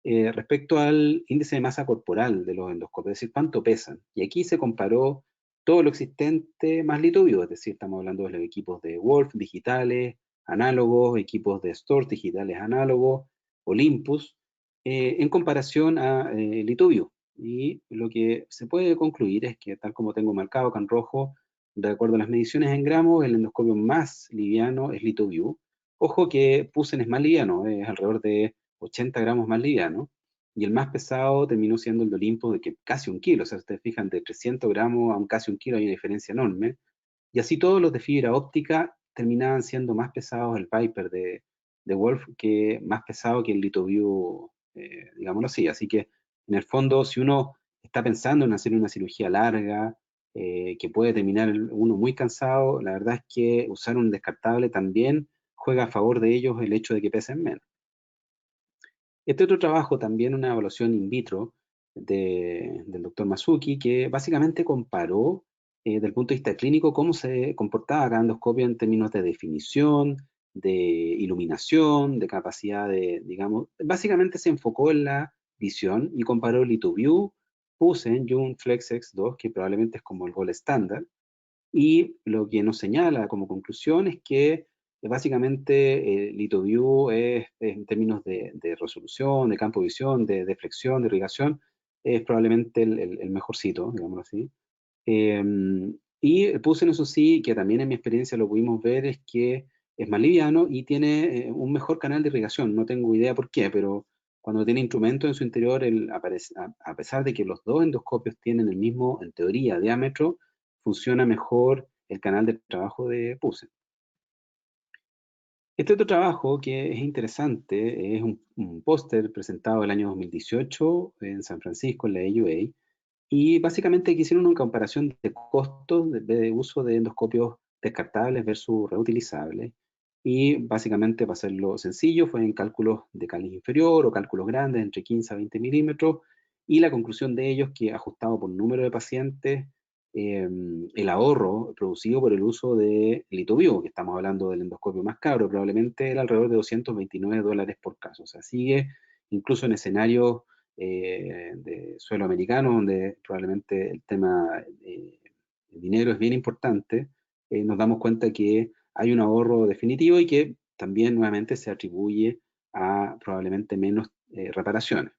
respecto al índice de masa corporal de los endoscopios, es decir, cuánto pesan. Y aquí se comparó todo lo existente más LithoVue, es decir, estamos hablando de los equipos de Wolf digitales, análogos, equipos de Storz digitales análogos, Olympus, en comparación a LithoVue. Y lo que se puede concluir es que, tal como tengo marcado acá en rojo, de acuerdo a las mediciones en gramos, el endoscopio más liviano es LithoVue. Ojo que Pusen es más liviano, es alrededor de 80 gramos más liviano, y el más pesado terminó siendo el de Olympus, de que casi 1 kilo. O sea, ustedes fijan, de 300 gramos a casi 1 kilo hay una diferencia enorme. Y así todos los de fibra óptica terminaban siendo más pesados el Viper de Wolf, que más pesado que el LithoVue, digámoslo así. Así que, en el fondo, si uno está pensando en hacer una cirugía larga, que puede terminar uno muy cansado, la verdad es que usar un descartable también juega a favor de ellos el hecho de que pesen menos. Este otro trabajo, también una evaluación in vitro del doctor Masuki, que básicamente comparó desde el punto de vista clínico cómo se comportaba cada endoscopio en términos de definición, de iluminación, de capacidad de, digamos, básicamente se enfocó en la visión y comparó LithoVue, Pusen y un FlexX2, que probablemente es como el gold estándar, y lo que nos señala como conclusión es que básicamente LithoVue es, en términos de resolución, de campo de visión, de flexión, de irrigación, es probablemente el mejorcito, digámoslo así. Y Pusen, eso sí, que también en mi experiencia lo pudimos ver, es que es más liviano y tiene un mejor canal de irrigación. No tengo idea por qué, pero cuando tiene instrumento en su interior, a pesar de que los dos endoscopios tienen el mismo, en teoría, diámetro, funciona mejor el canal de trabajo de Pusen. Este otro trabajo que es interesante es un póster presentado el año 2018 en San Francisco, en la AUA, y básicamente hicieron una comparación de costos de uso de endoscopios descartables versus reutilizables. Y básicamente, para hacerlo sencillo, fue en cálculos de cáliz inferior o cálculos grandes entre 15 a 20 milímetros. Y la conclusión de ellos, que ajustado por número de pacientes, el ahorro producido por el uso de LithoVue, que estamos hablando del endoscopio más caro, probablemente era alrededor de $229 por caso. O sea, sigue incluso en escenarios de suelo americano, donde probablemente el tema el dinero es bien importante, nos damos cuenta que hay un ahorro definitivo y que también nuevamente se atribuye a probablemente menos reparaciones.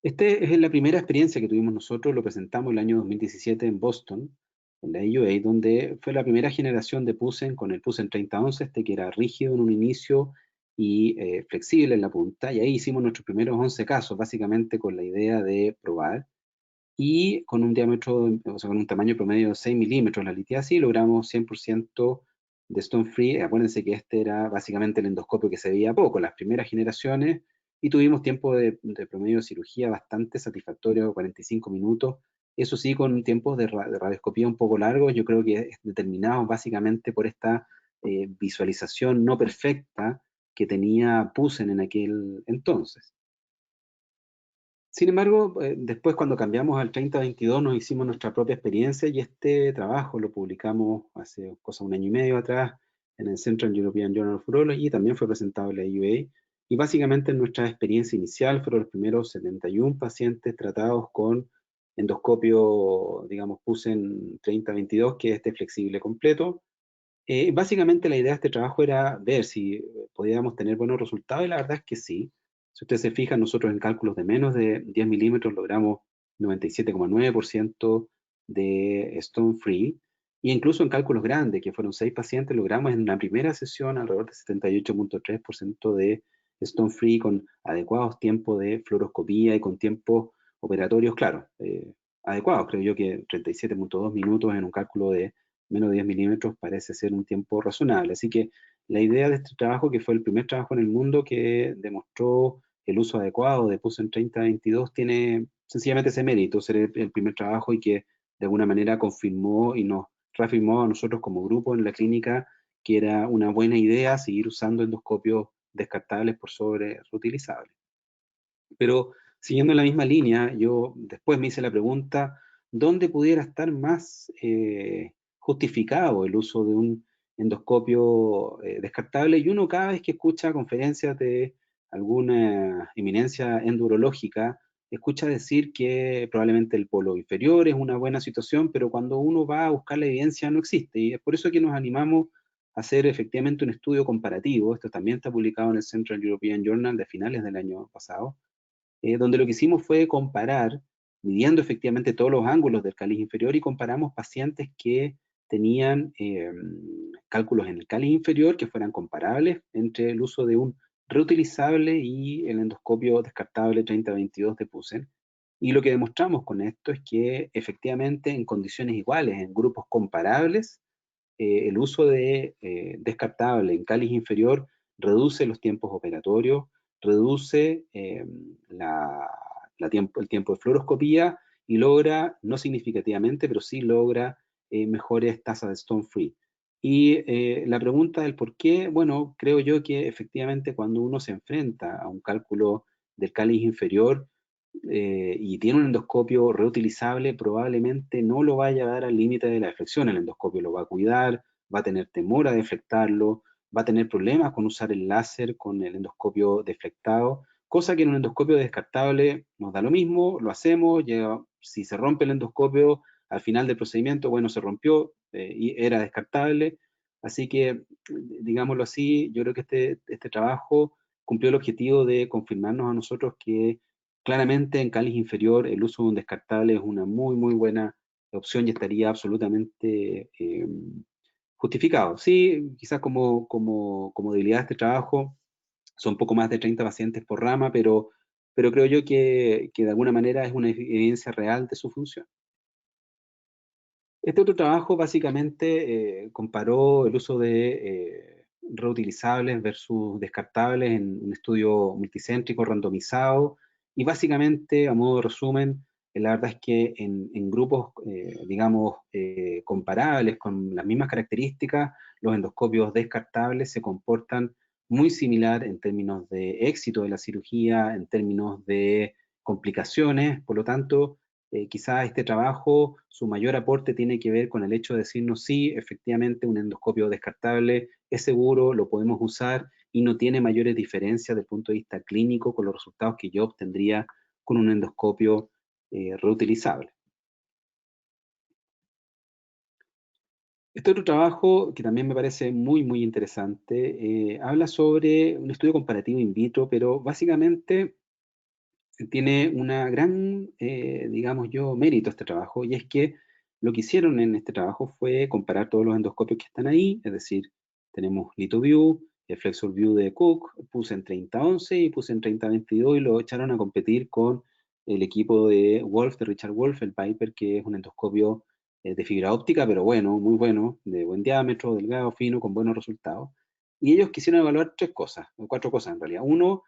Esta es la primera experiencia que tuvimos nosotros, lo presentamos el año 2017 en Boston, en la AUA, donde fue la primera generación de Pusen con el Pusen 3011, que era rígido en un inicio y flexible en la punta, y ahí hicimos nuestros primeros 11 casos, básicamente con la idea de probar, y con un diámetro, o sea, con un tamaño promedio de 6 milímetros la litiasis, logramos 100% de stone free. Acuérdense que este era básicamente el endoscopio que se veía poco, las primeras generaciones, y tuvimos tiempo de promedio de cirugía bastante satisfactorio, 45 minutos, eso sí, con tiempos de radioscopía un poco largos. Yo creo que es determinado básicamente por esta visualización no perfecta que tenía Pusen en aquel entonces. Sin embargo, después cuando cambiamos al 30-22 nos hicimos nuestra propia experiencia y este trabajo lo publicamos hace cosa un año y medio atrás en el Central European Journal of Urology y también fue presentado en la UA. Y básicamente nuestra experiencia inicial fueron los primeros 71 pacientes tratados con endoscopio, digamos, PUSEN 30-22, que es este flexible completo. Básicamente la idea de este trabajo era ver si podíamos tener buenos resultados y la verdad es que sí. Si ustedes se fijan, nosotros en cálculos de menos de 10 milímetros logramos 97,9% de stone free y incluso en cálculos grandes, que fueron 6 pacientes, logramos en la primera sesión alrededor de 78,3% de stone free con adecuados tiempos de fluoroscopía y con tiempos operatorios, claro, adecuados. Creo yo que 37,2 minutos en un cálculo de menos de 10 milímetros parece ser un tiempo razonable. Así que la idea de este trabajo, que fue el primer trabajo en el mundo que demostró el uso adecuado de PUSEN 30-22, tiene sencillamente ese mérito, ser el primer trabajo y que de alguna manera confirmó y nos reafirmó a nosotros como grupo en la clínica que era una buena idea seguir usando endoscopios descartables por sobre reutilizables. Pero siguiendo la misma línea, yo después me hice la pregunta, ¿dónde pudiera estar más justificado el uso de un endoscopio descartable? Y uno cada vez que escucha conferencias de alguna eminencia endurológica, escucha decir que probablemente el polo inferior es una buena situación, pero cuando uno va a buscar la evidencia no existe. Y es por eso que nos animamos a hacer efectivamente un estudio comparativo. Esto también está publicado en el Central European Journal de finales del año pasado, donde lo que hicimos fue comparar, midiendo efectivamente todos los ángulos del cáliz inferior y comparamos pacientes que tenían cálculos en el cáliz inferior que fueran comparables entre el uso de un reutilizable y el endoscopio descartable 30-22 de PUSEN. Y lo que demostramos con esto es que efectivamente en condiciones iguales, en grupos comparables, el uso de descartable en cáliz inferior reduce los tiempos operatorios, reduce el tiempo de fluoroscopía y logra, no significativamente, pero sí logra mejores tasas de stone free. Y la pregunta del por qué, bueno, creo yo que efectivamente cuando uno se enfrenta a un cálculo del cáliz inferior, y tiene un endoscopio reutilizable, probablemente no lo vaya a dar al límite de la deflexión. El endoscopio lo va a cuidar, va a tener temor a deflectarlo, va a tener problemas con usar el láser con el endoscopio deflectado, cosa que en un endoscopio descartable nos da lo mismo, lo hacemos, si se rompe el endoscopio al final del procedimiento, bueno, se rompió y era descartable. Así que, digámoslo así, yo creo que este trabajo cumplió el objetivo de confirmarnos a nosotros que claramente en cáliz inferior el uso de un descartable es una muy, muy buena opción y estaría absolutamente justificado. Sí, quizás como debilidad de este trabajo son poco más de 30 pacientes por rama, pero creo yo que de alguna manera es una evidencia real de su función. Este otro trabajo básicamente comparó el uso de reutilizables versus descartables en un estudio multicéntrico randomizado y básicamente, a modo de resumen, la verdad es que en grupos, digamos, comparables con las mismas características, los endoscopios descartables se comportan muy similar en términos de éxito de la cirugía, en términos de complicaciones, por lo tanto, quizás este trabajo, su mayor aporte tiene que ver con el hecho de decirnos sí, efectivamente un endoscopio descartable es seguro, lo podemos usar y no tiene mayores diferencias desde el punto de vista clínico con los resultados que yo obtendría con un endoscopio reutilizable. Este otro trabajo, que también me parece muy, muy interesante, habla sobre un estudio comparativo in vitro, pero básicamente tiene una gran, digamos yo, mérito este trabajo, y es que lo que hicieron en este trabajo fue comparar todos los endoscopios que están ahí, es decir, tenemos LithoView, el FlexurView de Cook, puse en 3011 y puse en 3022 y lo echaron a competir con el equipo de Wolf, de Richard Wolf, el Piper, que es un endoscopio de fibra óptica, pero bueno, muy bueno, de buen diámetro, delgado, fino, con buenos resultados. Y ellos quisieron evaluar tres cosas, o cuatro cosas en realidad. Uno,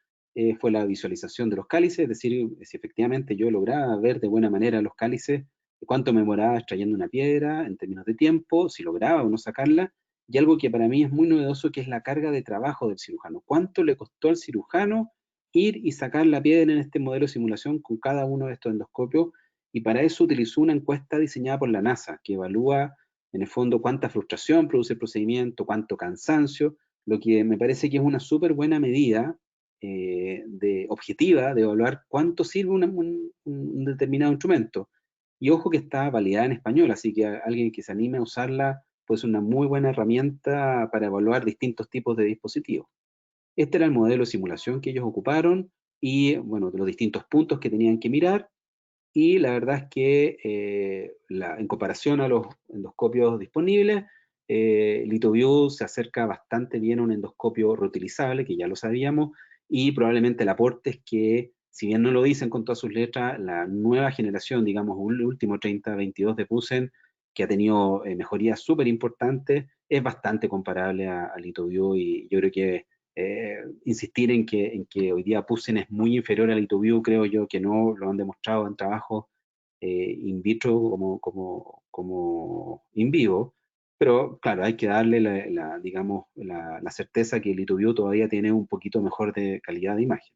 fue la visualización de los cálices, es decir, si efectivamente yo lograba ver de buena manera los cálices, cuánto me demoraba extrayendo una piedra en términos de tiempo, si lograba o no sacarla, y algo que para mí es muy novedoso, que es la carga de trabajo del cirujano. ¿Cuánto le costó al cirujano ir y sacar la piedra en este modelo de simulación con cada uno de estos endoscopios, y para eso utilizó una encuesta diseñada por la NASA, que evalúa en el fondo cuánta frustración produce el procedimiento, cuánto cansancio, lo que me parece que es una súper buena medida objetiva de evaluar cuánto sirve un determinado instrumento. Y ojo que está validada en español, así que alguien que se anime a usarla puede ser una muy buena herramienta para evaluar distintos tipos de dispositivos. Este era el modelo de simulación que ellos ocuparon y, bueno, de los distintos puntos que tenían que mirar. Y la verdad es que en comparación a los endoscopios disponibles, LithoVue se acerca bastante bien a un endoscopio reutilizable, que ya lo sabíamos, y probablemente el aporte es que, si bien no lo dicen con todas sus letras, la nueva generación, digamos, el último 3022 de Pusen, que ha tenido mejorías súper importantes, es bastante comparable a LithoVue, y yo creo que insistir en que hoy día Pusen es muy inferior a LithoVue, creo yo que no lo han demostrado en trabajos in vitro como in vivo, pero claro, hay que darle digamos, la certeza que LithoVue todavía tiene un poquito mejor de calidad de imagen.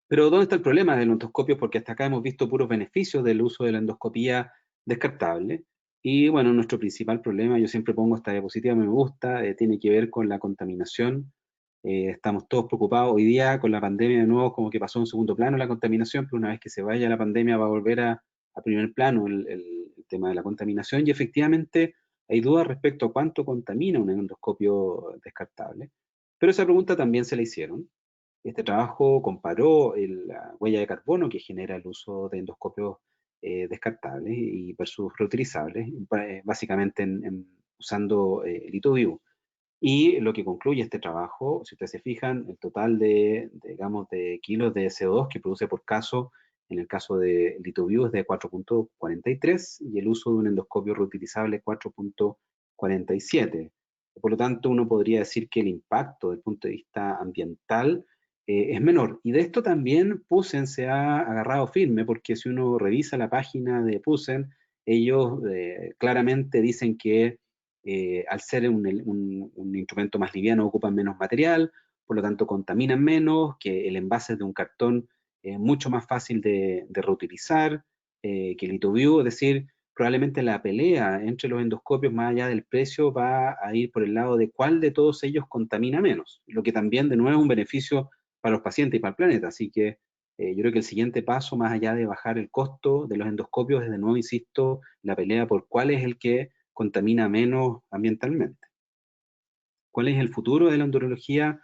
Pero ¿dónde está el problema del endoscopio? Porque hasta acá hemos visto puros beneficios del uso de la endoscopía descartable. Y bueno, nuestro principal problema, yo siempre pongo esta diapositiva, me gusta, tiene que ver con la contaminación. Estamos todos preocupados hoy día con la pandemia, de nuevo como que pasó en segundo plano la contaminación, pero una vez que se vaya la pandemia va a volver a primer plano el tema de la contaminación, y efectivamente hay dudas respecto a cuánto contamina un endoscopio descartable. Pero esa pregunta también se la hicieron. Este trabajo comparó la huella de carbono que genera el uso de endoscopios descartables y versus reutilizables, básicamente usando LithoVue. Y lo que concluye este trabajo, si ustedes se fijan, el total digamos, de kilos de CO2 que produce por caso, en el caso de LithoVue es de 4.43 y el uso de un endoscopio reutilizable 4.47. Por lo tanto, uno podría decir que el impacto desde el punto de vista ambiental es menor. Y de esto también Pusen se ha agarrado firme, porque si uno revisa la página de Pusen, ellos claramente dicen que al ser un instrumento más liviano ocupan menos material, por lo tanto contaminan menos, que el envase es de un cartón mucho más fácil de reutilizar que LithoVue, es decir, probablemente la pelea entre los endoscopios más allá del precio va a ir por el lado de cuál de todos ellos contamina menos, lo que también de nuevo es un beneficio para los pacientes y para el planeta, así que yo creo que el siguiente paso, más allá de bajar el costo de los endoscopios, es de nuevo, insisto, la pelea por cuál es el que contamina menos ambientalmente. ¿Cuál es el futuro de la endurología?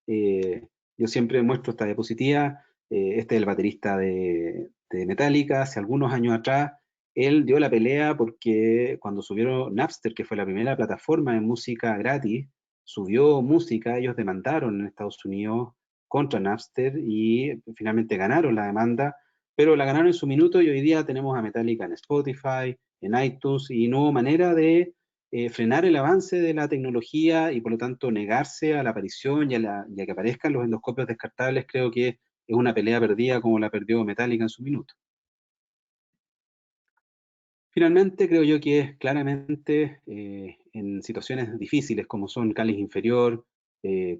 Yo siempre muestro esta diapositiva. Este es el baterista de Metallica. Hace algunos años atrás, él dio la pelea porque cuando subieron Napster, que fue la primera plataforma de música gratis, subió música, ellos demandaron en Estados Unidos contra Napster y finalmente ganaron la demanda, pero la ganaron en su minuto y hoy día tenemos a Metallica en Spotify, en iTunes, y no hubo manera de frenar el avance de la tecnología y por lo tanto negarse a la aparición y a que aparezcan los endoscopios descartables. Creo que es una pelea perdida como la perdió Metallica en su minuto. Finalmente, creo yo que es claramente en situaciones difíciles como son cáliz inferior,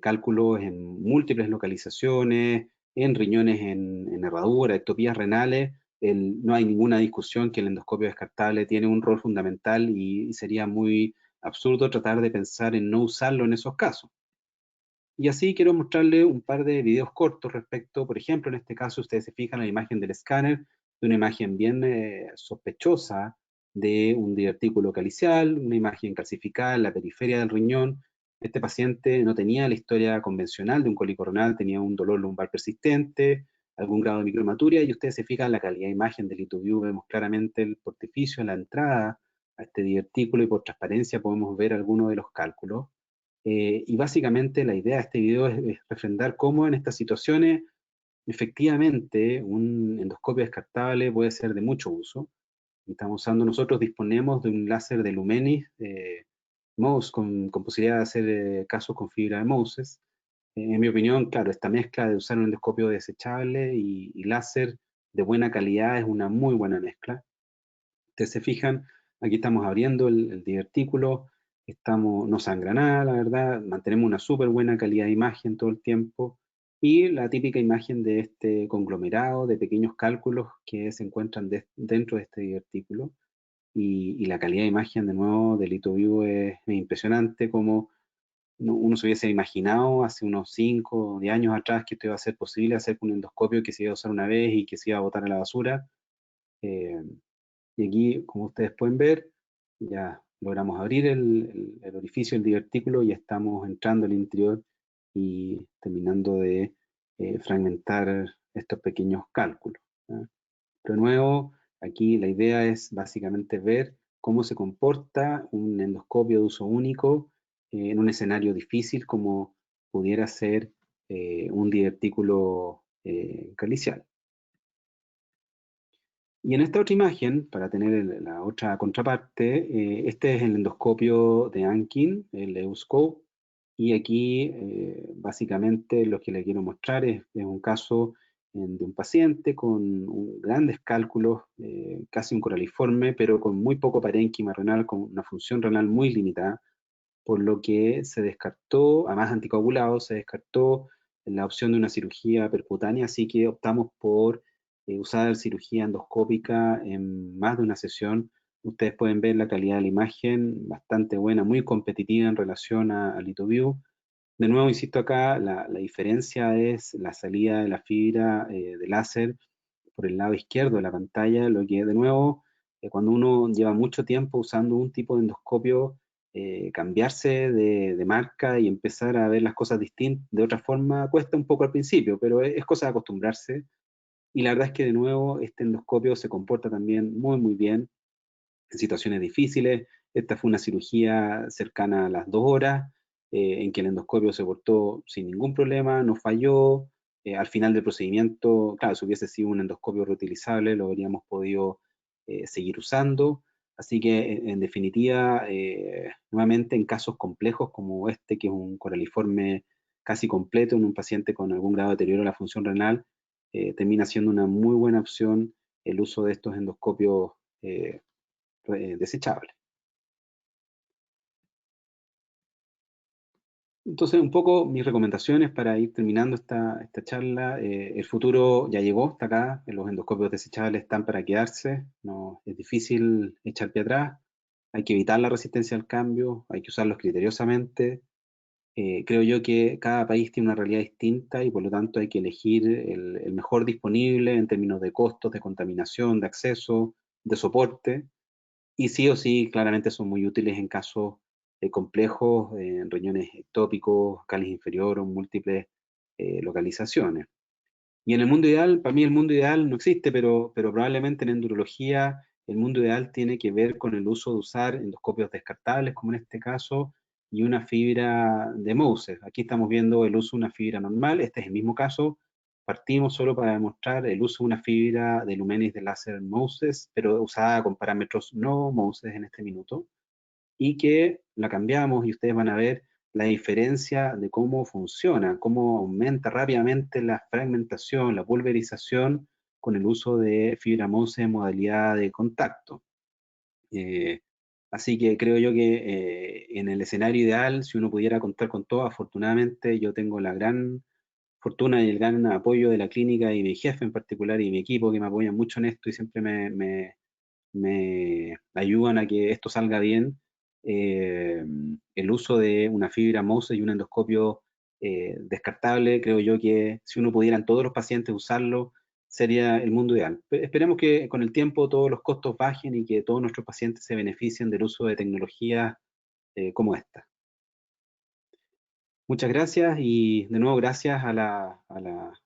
cálculos en múltiples localizaciones, en riñones en herradura, ectopías renales, no hay ninguna discusión que el endoscopio descartable tiene un rol fundamental y sería muy absurdo tratar de pensar en no usarlo en esos casos. Y así quiero mostrarle un par de videos cortos respecto, por ejemplo, en este caso ustedes se fijan en la imagen del escáner, de una imagen bien sospechosa de un divertículo calicial, una imagen calcificada en la periferia del riñón. Este paciente no tenía la historia convencional de un cólico renal, tenía un dolor lumbar persistente, algún grado de micromaturia, y ustedes se fijan en la calidad de imagen del LithoVue, vemos claramente el portificio en la entrada a este divertículo y por transparencia podemos ver algunos de los cálculos. Y básicamente la idea de este video es refrendar cómo en estas situaciones efectivamente un endoscopio descartable puede ser de mucho uso. Nosotros disponemos de un láser de Lumenis MOUSE con posibilidad de hacer casos con fibra de MOUSES. En mi opinión, claro, esta mezcla de usar un endoscopio desechable y láser de buena calidad es una muy buena mezcla. Ustedes se fijan, aquí estamos abriendo el divertículo, no sangra nada, la verdad, mantenemos una súper buena calidad de imagen todo el tiempo, y la típica imagen de este conglomerado de pequeños cálculos que se encuentran dentro de este divertículo. Y la calidad de imagen, de nuevo, del LithoView es impresionante, como uno se hubiese imaginado hace unos 5 o 10 años atrás que esto iba a ser posible, hacer un endoscopio que se iba a usar una vez y que se iba a botar a la basura. Y aquí, como ustedes pueden ver, ya logramos abrir el orificio del divertículo y estamos entrando al interior y terminando de fragmentar estos pequeños cálculos, ¿ya? Pero de nuevo, aquí la idea es básicamente ver cómo se comporta un endoscopio de uso único en un escenario difícil como pudiera ser un divertículo calicial. Y en esta otra imagen, para tener la otra contraparte, este es el endoscopio de Ankin, el Euscope, y aquí básicamente lo que les quiero mostrar es un caso de un paciente con grandes cálculos, casi un coraliforme, pero con muy poco parénquima renal, con una función renal muy limitada, por lo que se descartó, además anticoagulado, se descartó la opción de una cirugía percutánea, así que optamos por usar cirugía endoscópica en más de una sesión. Ustedes pueden ver la calidad de la imagen, bastante buena, muy competitiva en relación a LithoView. De nuevo, insisto acá, la diferencia es la salida de la fibra de láser por el lado izquierdo de la pantalla, lo que de nuevo, cuando uno lleva mucho tiempo usando un tipo de endoscopio, cambiarse de marca y empezar a ver las cosas distintas de otra forma cuesta un poco al principio, pero es cosa de acostumbrarse. Y la verdad es que de nuevo este endoscopio se comporta también muy muy bien en situaciones difíciles. Esta fue una cirugía cercana a las 2 horas, en que el endoscopio se portó sin ningún problema, no falló. Al final del procedimiento, claro, si hubiese sido un endoscopio reutilizable, lo habríamos podido seguir usando. Así que, en definitiva, nuevamente en casos complejos como este, que es un coraliforme casi completo en un paciente con algún grado de deterioro de la función renal, termina siendo una muy buena opción el uso de estos endoscopios desechable. Entonces, un poco mis recomendaciones para ir terminando esta charla. El futuro ya llegó, está acá, los endoscopios desechables están para quedarse, no, es difícil echar pie atrás, hay que evitar la resistencia al cambio, hay que usarlos criteriosamente. Creo yo que cada país tiene una realidad distinta y por lo tanto hay que elegir el mejor disponible en términos de costos, de contaminación, de acceso, de soporte. Y sí o sí, claramente son muy útiles en casos complejos, en riñones ectópicos, cáliz inferior o múltiples localizaciones. Y en el mundo ideal, para mí el mundo ideal no existe, pero probablemente en endurología el mundo ideal tiene que ver con el uso de usar endoscopios descartables, como en este caso, y una fibra de Moses. Aquí estamos viendo el uso de una fibra normal, este es el mismo caso. Partimos solo para demostrar el uso de una fibra de Lumenis de láser Moses, pero usada con parámetros no Moses en este minuto, y que la cambiamos y ustedes van a ver la diferencia de cómo funciona, cómo aumenta rápidamente la fragmentación, la pulverización con el uso de fibra Moses en modalidad de contacto. Así que creo yo que en el escenario ideal, si uno pudiera contar con todo, afortunadamente yo tengo la gran fortuna y el gran apoyo de la clínica y mi jefe en particular y mi equipo que me apoyan mucho en esto y siempre me ayudan a que esto salga bien. El uso de una fibra Moses y un endoscopio descartable, creo yo que si uno pudiera en todos los pacientes usarlo, sería el mundo ideal. Esperemos que con el tiempo todos los costos bajen y que todos nuestros pacientes se beneficien del uso de tecnologías como esta. Muchas gracias y de nuevo gracias a la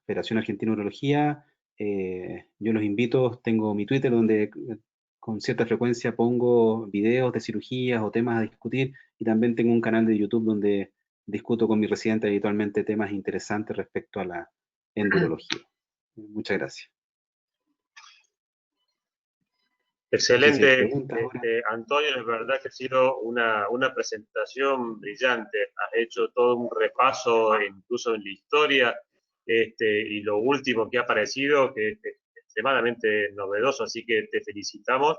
Federación Argentina de Urología. Yo los invito, tengo mi Twitter donde con cierta frecuencia pongo videos de cirugías o temas a discutir y también tengo un canal de YouTube donde discuto con mi residente habitualmente temas interesantes respecto a la endurología. Muchas gracias. Excelente, Antonio, es verdad que ha sido una presentación brillante. Has hecho todo un repaso, incluso en la historia, y lo último que ha aparecido, que es extremadamente novedoso, así que te felicitamos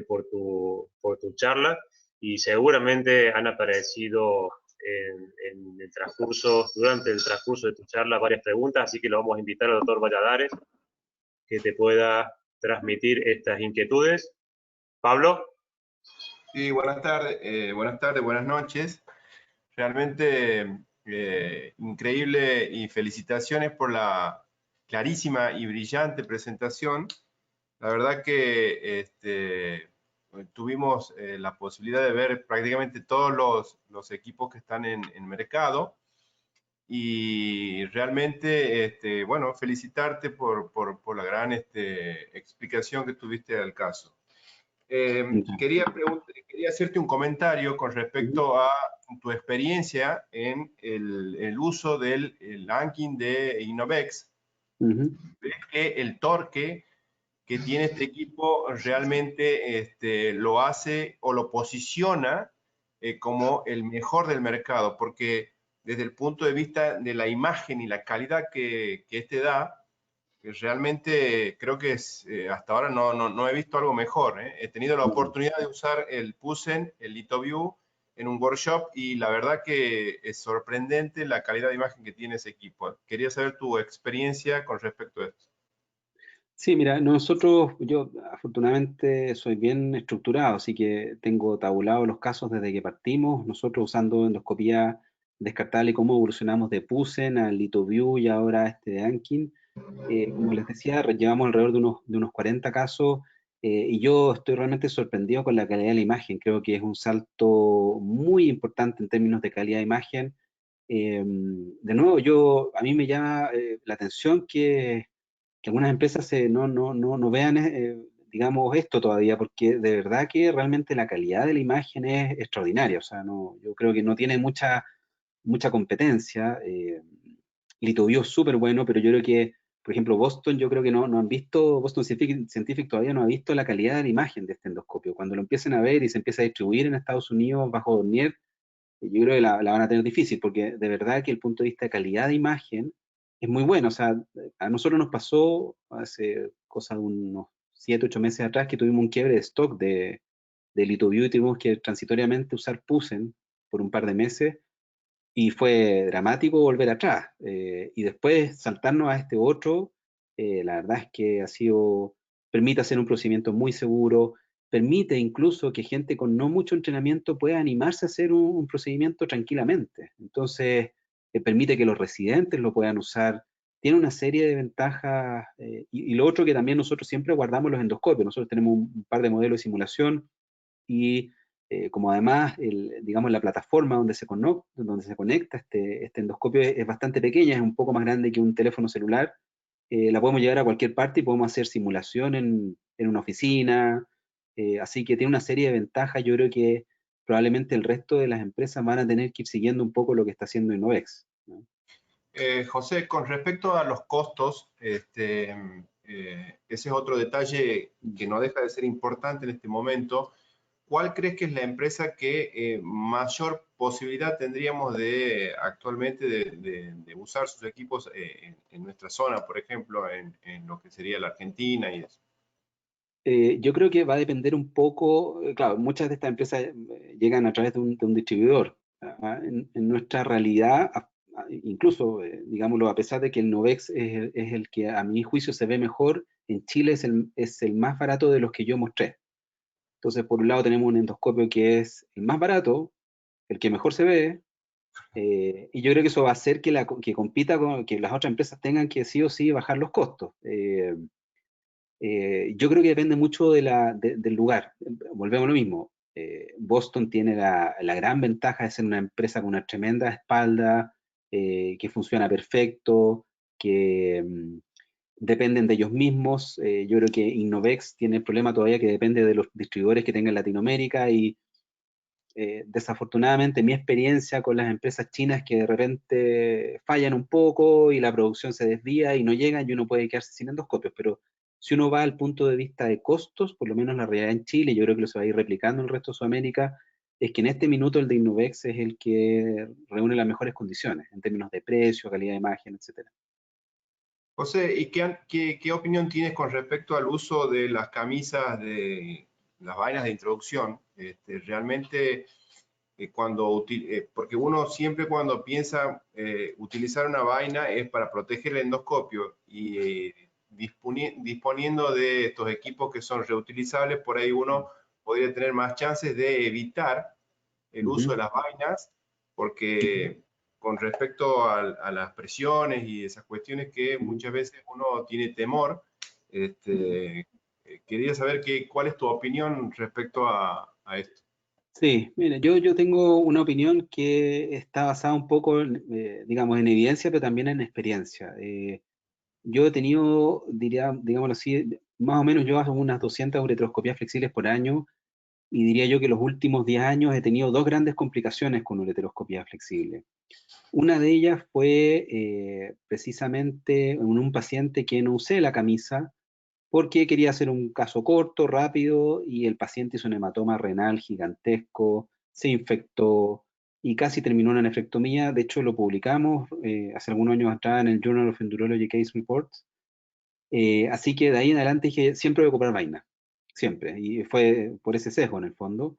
por tu charla, y seguramente han aparecido en el transcurso, durante el transcurso de tu charla, varias preguntas, así que lo vamos a invitar al doctor Valladares que te pueda transmitir estas inquietudes. Pablo. Sí, buenas tardes, buenas noches. Realmente increíble y felicitaciones por la clarísima y brillante presentación. La verdad que tuvimos la posibilidad de ver prácticamente todos los equipos que están en mercado y realmente, bueno, felicitarte por la gran explicación que tuviste al caso. Quería hacerte un comentario con respecto a tu experiencia en el uso del ranking de Innovex. ¿Ves que el torque que tiene este equipo realmente lo hace o lo posiciona como el mejor del mercado? Porque desde el punto de vista de la imagen y la calidad que da, realmente creo que hasta ahora no he visto algo mejor. He tenido la oportunidad de usar el Pusen, el LithoView, en un workshop y la verdad que es sorprendente la calidad de imagen que tiene ese equipo. Quería saber tu experiencia con respecto a esto. Sí, mira, yo afortunadamente soy bien estructurado, así que tengo tabulados los casos desde que partimos, nosotros usando endoscopía descartable y cómo evolucionamos de Pusen al LithoView y ahora de Ankin. Como les decía, llevamos alrededor de unos 40 casos y yo estoy realmente sorprendido con la calidad de la imagen. Creo que es un salto muy importante en términos de calidad de imagen. De nuevo, a mí me llama la atención que algunas empresas no vean, digamos, esto todavía, porque de verdad que realmente la calidad de la imagen es extraordinaria. O sea, yo creo que no tiene mucha competencia. LithoView es súper bueno, pero yo creo que, por ejemplo, Boston, yo creo que no han visto, Boston Scientific todavía no ha visto la calidad de la imagen de este endoscopio. Cuando lo empiecen a ver y se empieza a distribuir en Estados Unidos bajo Dornier, yo creo que la van a tener difícil, porque de verdad que el punto de vista de calidad de imagen es muy bueno. O sea, a nosotros nos pasó hace cosa de unos 7, 8 meses atrás que tuvimos un quiebre de stock de LithoView y tuvimos que transitoriamente usar Pusen por un par de meses y fue dramático volver atrás. Y después saltarnos a este otro, la verdad es que permite hacer un procedimiento muy seguro, permite incluso que gente con no mucho entrenamiento pueda animarse a hacer un procedimiento tranquilamente. Entonces, permite que los residentes lo puedan usar. Tiene una serie de ventajas. Y lo otro que también nosotros siempre guardamos los endoscopios. Nosotros tenemos un par de modelos de simulación y como además, digamos, la plataforma donde se conecta este endoscopio es bastante pequeña, es un poco más grande que un teléfono celular, la podemos llevar a cualquier parte y podemos hacer simulación en una oficina, así que tiene una serie de ventajas. Yo creo que probablemente el resto de las empresas van a tener que ir siguiendo un poco lo que está haciendo Innovex, ¿no? José, con respecto a los costos, ese es otro detalle que no deja de ser importante en este momento. ¿Cuál crees que es la empresa que mayor posibilidad tendríamos actualmente de usar sus equipos en nuestra zona, por ejemplo, en lo que sería la Argentina y eso? Yo creo que va a depender un poco, claro, muchas de estas empresas llegan a través de un distribuidor. En nuestra realidad, incluso, digámoslo, a pesar de que el Novex es el que a mi juicio se ve mejor, en Chile es el más barato de los que yo mostré. Entonces, por un lado tenemos un endoscopio que es el más barato, el que mejor se ve, y yo creo que eso va a hacer que compita que las otras empresas tengan que sí o sí bajar los costos. Yo creo que depende mucho del lugar. Volvemos a lo mismo. Boston tiene la gran ventaja de ser una empresa con una tremenda espalda, que funciona perfecto, que dependen de ellos mismos. Yo creo que Innovex tiene el problema todavía que depende de los distribuidores que tenga en Latinoamérica y desafortunadamente mi experiencia con las empresas chinas que de repente fallan un poco y la producción se desvía y no llegan y uno puede quedarse sin endoscopios, pero si uno va al punto de vista de costos, por lo menos la realidad en Chile, yo creo que lo se va a ir replicando en el resto de Sudamérica, es que en este minuto el de Innovex es el que reúne las mejores condiciones en términos de precio, calidad de imagen, etcétera. José, ¿y qué opinión tienes con respecto al uso de las camisas de las vainas de introducción? Realmente porque uno siempre cuando piensa utilizar una vaina es para proteger el endoscopio y disponiendo de estos equipos que son reutilizables, por ahí uno podría tener más chances de evitar el uso de las vainas, porque con respecto a las presiones y esas cuestiones que muchas veces uno tiene temor, quería saber cuál es tu opinión respecto a esto. Sí, mira, yo tengo una opinión que está basada un poco, digamos, en evidencia, pero también en experiencia. Yo he tenido, digámoslo así, más o menos yo hago unas 200 ureteroscopías flexibles por año, y diría yo que los últimos 10 años he tenido dos grandes complicaciones con ureteroscopía flexible. Una de ellas fue precisamente en un paciente que no usé la camisa porque quería hacer un caso corto, rápido, y el paciente hizo un hematoma renal gigantesco, se infectó y casi terminó una nefrectomía. De hecho, lo publicamos hace algunos años atrás en el Journal of Endurology Case Reports. Así que de ahí en adelante dije, siempre voy a ocupar vaina, siempre. Y fue por ese sesgo en el fondo.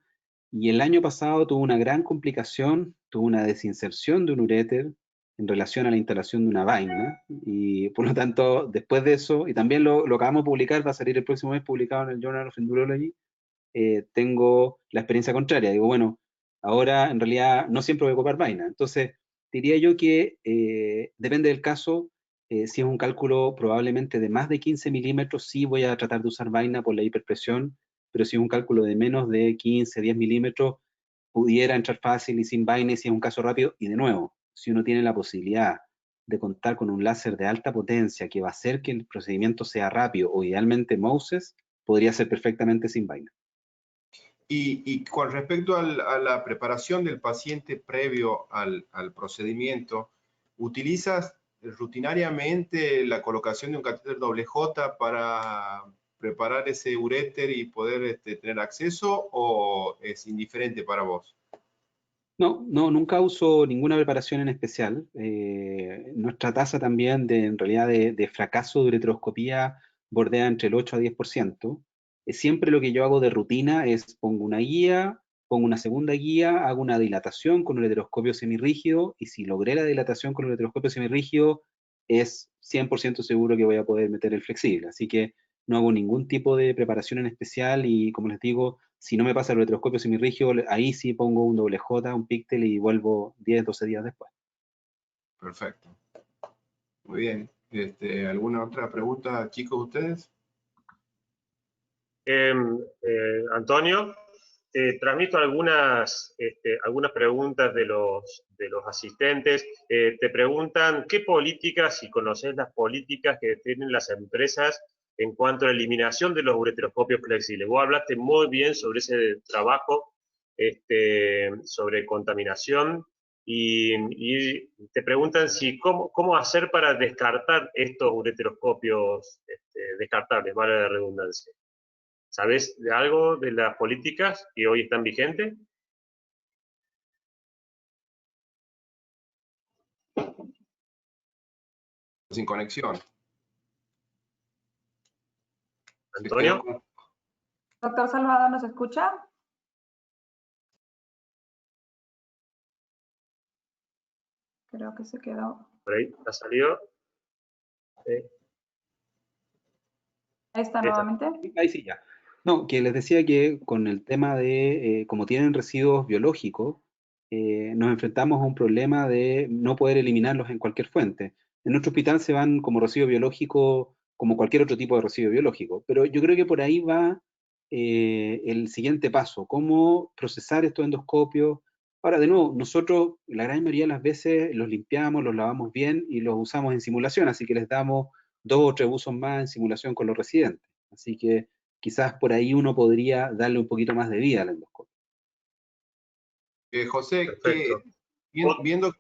Y el año pasado tuvo una gran complicación, tuvo una desinserción de un uréter en relación a la instalación de una vaina, y por lo tanto, después de eso, y también lo acabamos de publicar, va a salir el próximo mes publicado en el Journal of Endurology, tengo la experiencia contraria. Digo, bueno, ahora en realidad no siempre voy a ocupar vaina. Entonces, diría yo que depende del caso. Si es un cálculo probablemente de más de 15 milímetros, sí voy a tratar de usar vaina por la hiperpresión, pero si es un cálculo de menos de 15, 10 milímetros, pudiera entrar fácil y sin vaina, y si es un caso rápido. Y de nuevo, si uno tiene la posibilidad de contar con un láser de alta potencia que va a hacer que el procedimiento sea rápido, o idealmente Moses, podría ser perfectamente sin vaina. Y con respecto a la preparación del paciente previo al procedimiento, ¿utilizas rutinariamente la colocación de un catéter doble J para preparar ese uréter y poder tener acceso, o es indiferente para vos? No, nunca uso ninguna preparación en especial. Nuestra tasa también en realidad de fracaso de ureteroscopía bordea entre el 8 a 10%. Siempre lo que yo hago de rutina es pongo una guía, pongo una segunda guía, hago una dilatación con ureteroscopio semirrígido, y si logré la dilatación con ureteroscopio semirrígido, es 100% seguro que voy a poder meter el flexible. Así que no hago ningún tipo de preparación en especial, y como les digo, si no me pasa el ureteroscopio semirrígido, ahí sí pongo un doble J, un píctel, y vuelvo 10, 12 días después. Perfecto. Muy bien. ¿Alguna otra pregunta, chicos, ustedes? Antonio, transmito algunas preguntas de los asistentes. Te preguntan qué políticas, si conoces las políticas que tienen las empresas en cuanto a la eliminación de los ureteroscopios flexibles. Vos hablaste muy bien sobre ese trabajo, sobre contaminación, y te preguntan cómo hacer para descartar estos ureteroscopios descartables, vale la redundancia. ¿Sabes de algo de las políticas que hoy están vigentes? Sin conexión. Antonio. Doctor Salvador, ¿nos escucha? Creo que se quedó. Por ahí, ¿ha salido? Ahí está nuevamente. Ahí sí, ya. No, que les decía que con el tema de, como tienen residuos biológicos, nos enfrentamos a un problema de no poder eliminarlos en cualquier fuente. En nuestro hospital se van como residuo biológico, como cualquier otro tipo de residuo biológico, pero yo creo que por ahí va el siguiente paso: cómo procesar estos endoscopios. Ahora, de nuevo, nosotros la gran mayoría de las veces los limpiamos, los lavamos bien y los usamos en simulación, así que les damos 2 o 3 usos más en simulación con los residentes. Así que quizás por ahí uno podría darle un poquito más de vida al endoscopio. José, viendo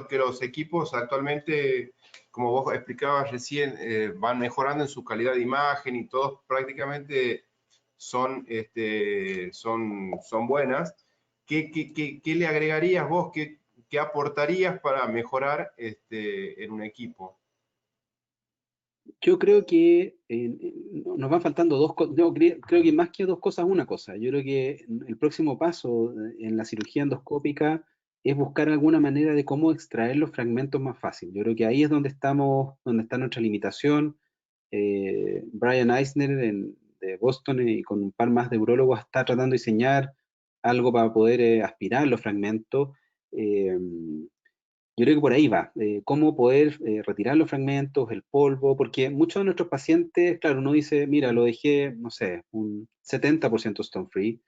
que los equipos actualmente, como vos explicabas recién, van mejorando en su calidad de imagen y todos prácticamente son buenas, ¿qué le agregarías vos? ¿Qué aportarías para mejorar en un equipo? Yo creo que nos van faltando dos cosas. Yo creo que más que dos cosas, una cosa. Yo creo que el próximo paso en la cirugía endoscópica es buscar alguna manera de cómo extraer los fragmentos más fácil. Yo creo que ahí es donde estamos, donde está nuestra limitación. Brian Eisner de Boston y con un par más de urólogos está tratando de diseñar algo para poder aspirar los fragmentos. Eh, yo creo que por ahí va, cómo poder retirar los fragmentos, el polvo, porque muchos de nuestros pacientes, claro, uno dice, mira, lo dejé, no sé, un 70% stone free,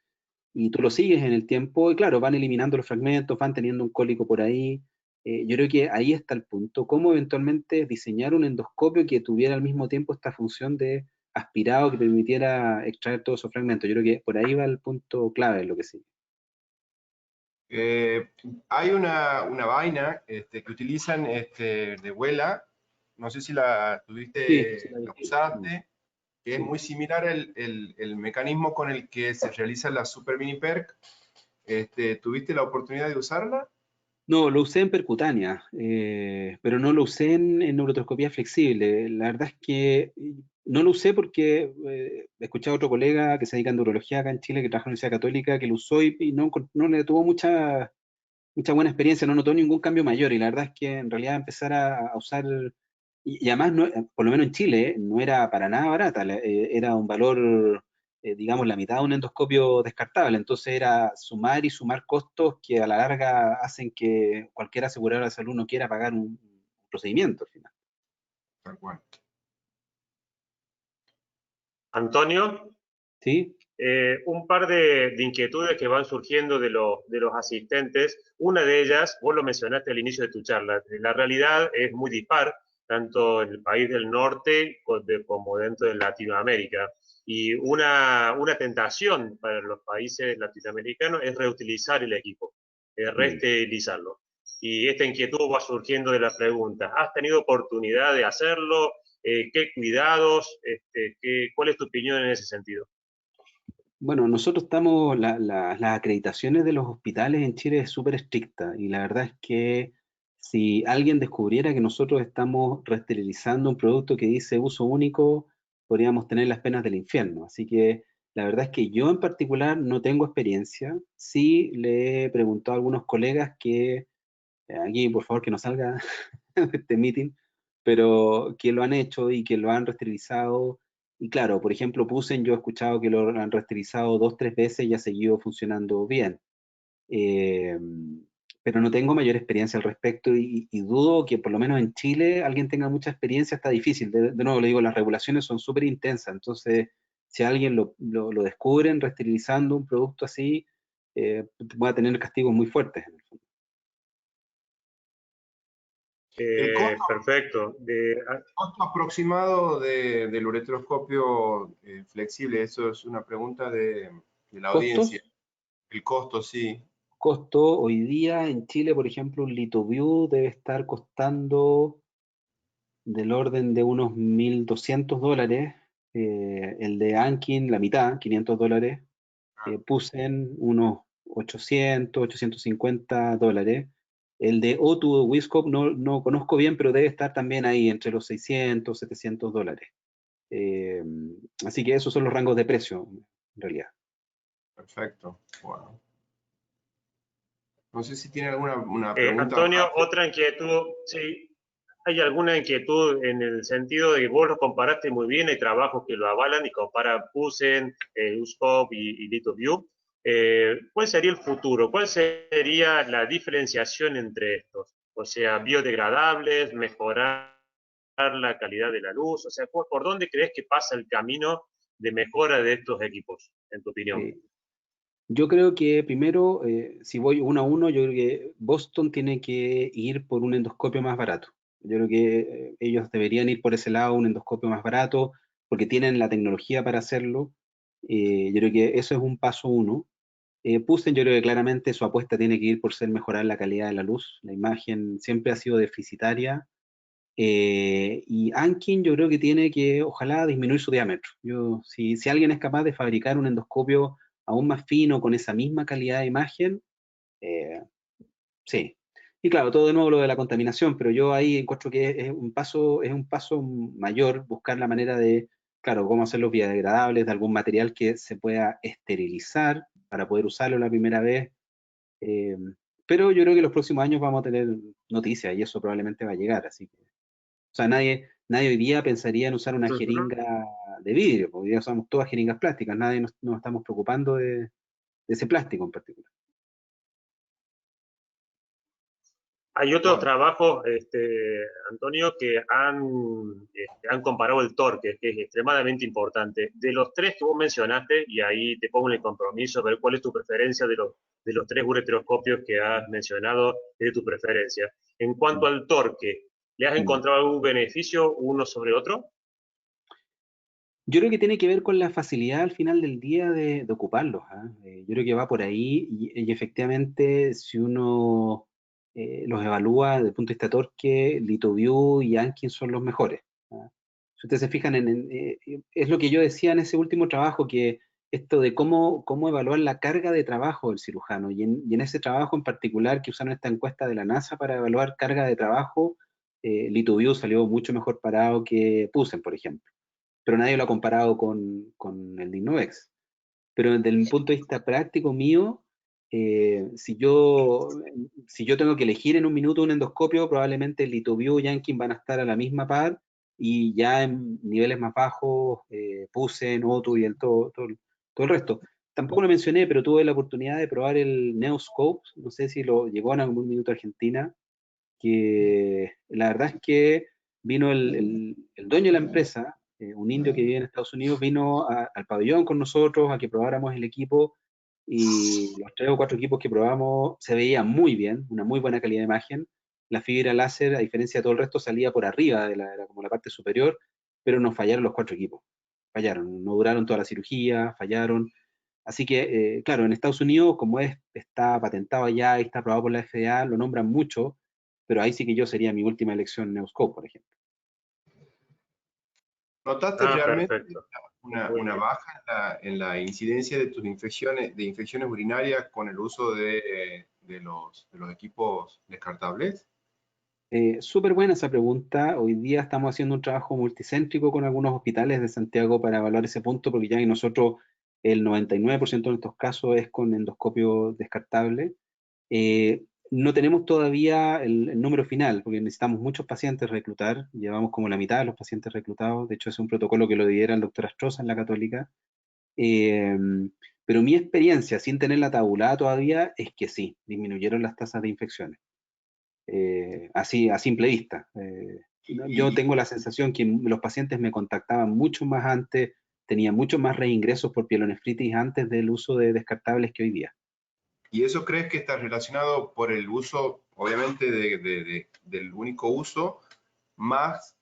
y tú lo sigues en el tiempo, y claro, van eliminando los fragmentos, van teniendo un cólico por ahí. Yo creo que ahí está el punto, cómo eventualmente diseñar un endoscopio que tuviera al mismo tiempo esta función de aspirado que permitiera extraer todos esos fragmentos. Yo creo que por ahí va el punto clave de lo que sigue. Hay una vaina que utilizan de Vuela, no sé si la Sí, sí, la usaste, que es sí. muy similar el mecanismo con el que se realiza la Super Mini Perc. ¿Tuviste la oportunidad de usarla? No, lo usé en percutánea, pero no lo usé en neurotroscopía flexible. La verdad es que no lo usé porque he escuchado a otro colega que se dedica a neurología acá en Chile, que trabaja en la Universidad Católica, que lo usó y no le tuvo mucha buena experiencia, no notó ningún cambio mayor. Y la verdad es que en realidad empezar a usar, y además, por lo menos en Chile, no era para nada barata, era un valor, digamos, la mitad de un endoscopio descartable. Entonces era sumar y sumar costos que a la larga hacen que cualquier aseguradora de salud no quiera pagar un procedimiento al final. Tal cual. Antonio, ¿Sí? un par de inquietudes que van surgiendo de los asistentes. Una de ellas, vos lo mencionaste al inicio de tu charla, la realidad es muy dispar, tanto en el país del norte como dentro de Latinoamérica. Y una tentación para los países latinoamericanos es reutilizar el equipo, reesterilizarlo. Y esta inquietud va surgiendo de la pregunta, ¿has tenido oportunidad de hacerlo? ¿Qué cuidados? ¿Cuál es tu opinión en ese sentido? Bueno, nosotros estamos, las acreditaciones de los hospitales en Chile es súper estricta y la verdad es que si alguien descubriera que nosotros estamos reesterilizando un producto que dice uso único, podríamos tener las penas del infierno. Así que la verdad es que yo en particular no tengo experiencia. Sí le he preguntado a algunos colegas que, aquí por favor que no salga de este meeting, pero que lo han hecho y que lo han resterilizado. Y claro, por ejemplo, Pusen, yo he escuchado que lo han resterilizado 2, 3 veces y ha seguido funcionando bien. Eh, pero no tengo mayor experiencia al respecto y dudo que por lo menos en Chile alguien tenga mucha experiencia, está difícil. De nuevo le digo, las regulaciones son súper intensas, entonces si alguien lo descubren resterilizando un producto así, va a tener castigos muy fuertes en el fondo. El Perfecto. costo aproximado del ureteroscopio flexible, eso es una pregunta de la audiencia. ¿Costos? El costo, sí. Costo hoy día en Chile, por ejemplo, un LithoView debe estar costando del orden de unos $1.200. El de Ankin, la mitad, $500. Pusen unos 800, $850. El de O2 Wiscop no conozco bien, pero debe estar también ahí entre los $600, $700. Eh, Así que esos son los rangos de precio, en realidad. Perfecto. Bueno. No sé si tiene alguna pregunta Antonio, más. otra inquietud, sí, ¿hay alguna inquietud en el sentido de que vos lo comparaste muy bien, hay trabajos que lo avalan y comparan Pusen, USCOP y LithoView? ¿Cuál sería el futuro? ¿Cuál sería la diferenciación entre estos? O sea, biodegradables, mejorar la calidad de la luz, o sea, ¿por dónde crees que pasa el camino de mejora de estos equipos, en tu opinión? Yo creo que primero, si voy uno a uno, yo creo que Boston tiene que ir por un endoscopio más barato. Yo creo que ellos deberían ir por ese lado, un endoscopio más barato, porque tienen la tecnología para hacerlo. Yo creo que eso es un paso uno. Pusen, yo creo que claramente su apuesta tiene que ir por ser mejorar la calidad de la luz. La imagen siempre ha sido deficitaria. Y Ankin yo creo que tiene que, ojalá, disminuir su diámetro. Si alguien es capaz de fabricar un endoscopio aún más fino, con esa misma calidad de imagen, sí. Y claro, todo de nuevo lo de la contaminación, pero yo ahí encuentro que es un paso mayor buscar la manera de, claro, cómo hacerlos biodegradables, de algún material que se pueda esterilizar para poder usarlo la primera vez. eh, pero yo creo que los próximos años vamos a tener noticias y eso probablemente va a llegar, así que, o sea, nadie hoy día pensaría en usar una Ujú. jeringa de vidrio, porque hoy día usamos todas jeringas plásticas, nadie nos estamos preocupando de ese plástico en particular. Hay otros Bueno, trabajos, Antonio, que han comparado el torque, que es extremadamente importante. De los tres que vos mencionaste, y ahí te pongo en el compromiso, ver cuál es tu preferencia de los tres ureteroscopios que has mencionado, es de tu preferencia. En cuanto al torque, ¿le has Mm. encontrado algún beneficio uno sobre otro? Yo creo que tiene que ver con la facilidad al final del día de ocuparlos. ¿Ah? Yo creo que va por ahí y efectivamente si uno los evalúa desde el punto de vista torque, LithoView y Ankin son los mejores. ¿Ah? Si ustedes se fijan, es lo que yo decía en ese último trabajo, que esto de cómo evaluar la carga de trabajo del cirujano y en ese trabajo en particular que usaron esta encuesta de la NASA para evaluar carga de trabajo, LithoView salió mucho mejor parado que Pusen, por ejemplo, pero nadie lo ha comparado con el Dignovex. Pero desde el punto de vista práctico mío, si yo tengo que elegir en un minuto un endoscopio, probablemente el LithoView y Yankin van a estar a la misma par, y ya en niveles más bajos, Pusen, Otu y todo el resto. Tampoco lo mencioné, pero tuve la oportunidad de probar el Neoscope, no sé si lo llegó en algún minuto a Argentina, que la verdad es que vino el dueño de la empresa, un indio que vive en Estados Unidos, vino al pabellón con nosotros a que probáramos el equipo, y los 3 o 4 equipos que probamos se veía muy bien, una muy buena calidad de imagen. La fibra láser, a diferencia de todo el resto, salía por arriba era como la parte superior, pero nos fallaron los 4 equipos. Fallaron, no duraron toda la cirugía, fallaron. Así que, claro, en Estados Unidos, como está patentado allá y está aprobado por la FDA, lo nombran mucho, pero ahí sí que yo sería mi última elección Neoscope, por ejemplo. ¿notaste Ah, realmente perfecto. Muy una bien. baja en la incidencia de tus infecciones urinarias con el uso de los equipos descartables? Súper buena esa pregunta. Hoy día estamos haciendo un trabajo multicéntrico con algunos hospitales de Santiago para evaluar ese punto, porque ya en nosotros el 99% de nuestros casos es con endoscopio descartable. No tenemos todavía el número final, porque necesitamos muchos pacientes reclutar. Llevamos como la mitad de los pacientes reclutados. De hecho, es un protocolo que lo lidera el doctor Astroza en la Católica. Eh, pero mi experiencia, sin tener la tabulada todavía, es que sí, disminuyeron las tasas de infecciones. Así a simple vista. Yo Y, tengo la sensación que los pacientes me contactaban mucho más antes, tenían muchos más reingresos por pielonefritis antes del uso de descartables que hoy día. ¿Y eso crees que está relacionado por el uso, obviamente, del único uso, más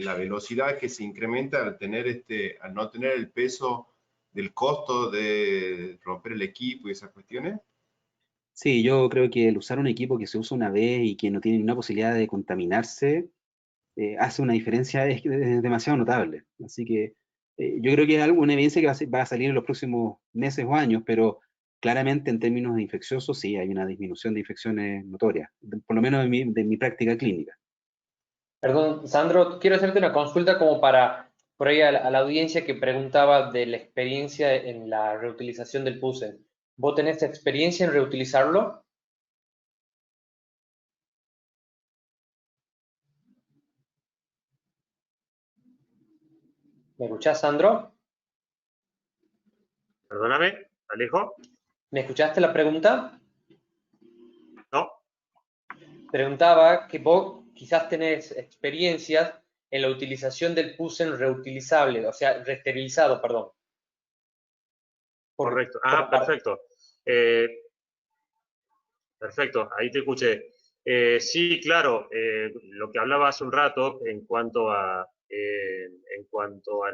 la velocidad que se incrementa al no tener el peso del costo de romper el equipo y esas cuestiones? Sí, yo creo que el usar un equipo que se usa una vez y que no tiene ninguna posibilidad de contaminarse, hace una diferencia, es demasiado notable. Así que yo creo que es una evidencia que va a salir en los próximos meses o años, pero claramente en términos de infecciosos sí hay una disminución de infecciones notorias, por lo menos de mi práctica clínica. Perdón, Sandro, quiero hacerte una consulta como para, por ahí a la audiencia que preguntaba de la experiencia en la reutilización del PUSEN. ¿Vos tenés experiencia en reutilizarlo? ¿Me escuchás, Sandro? Perdóname, Alejo. ¿Me escuchaste la pregunta? ¿No? Preguntaba que vos quizás tenés experiencias en la utilización del PUSEN reutilizable, o sea, reesterilizado, perdón. Correcto. Ah, Como para, perfecto. Perfecto, ahí te escuché. Sí, claro, lo que hablaba hace un rato en cuanto a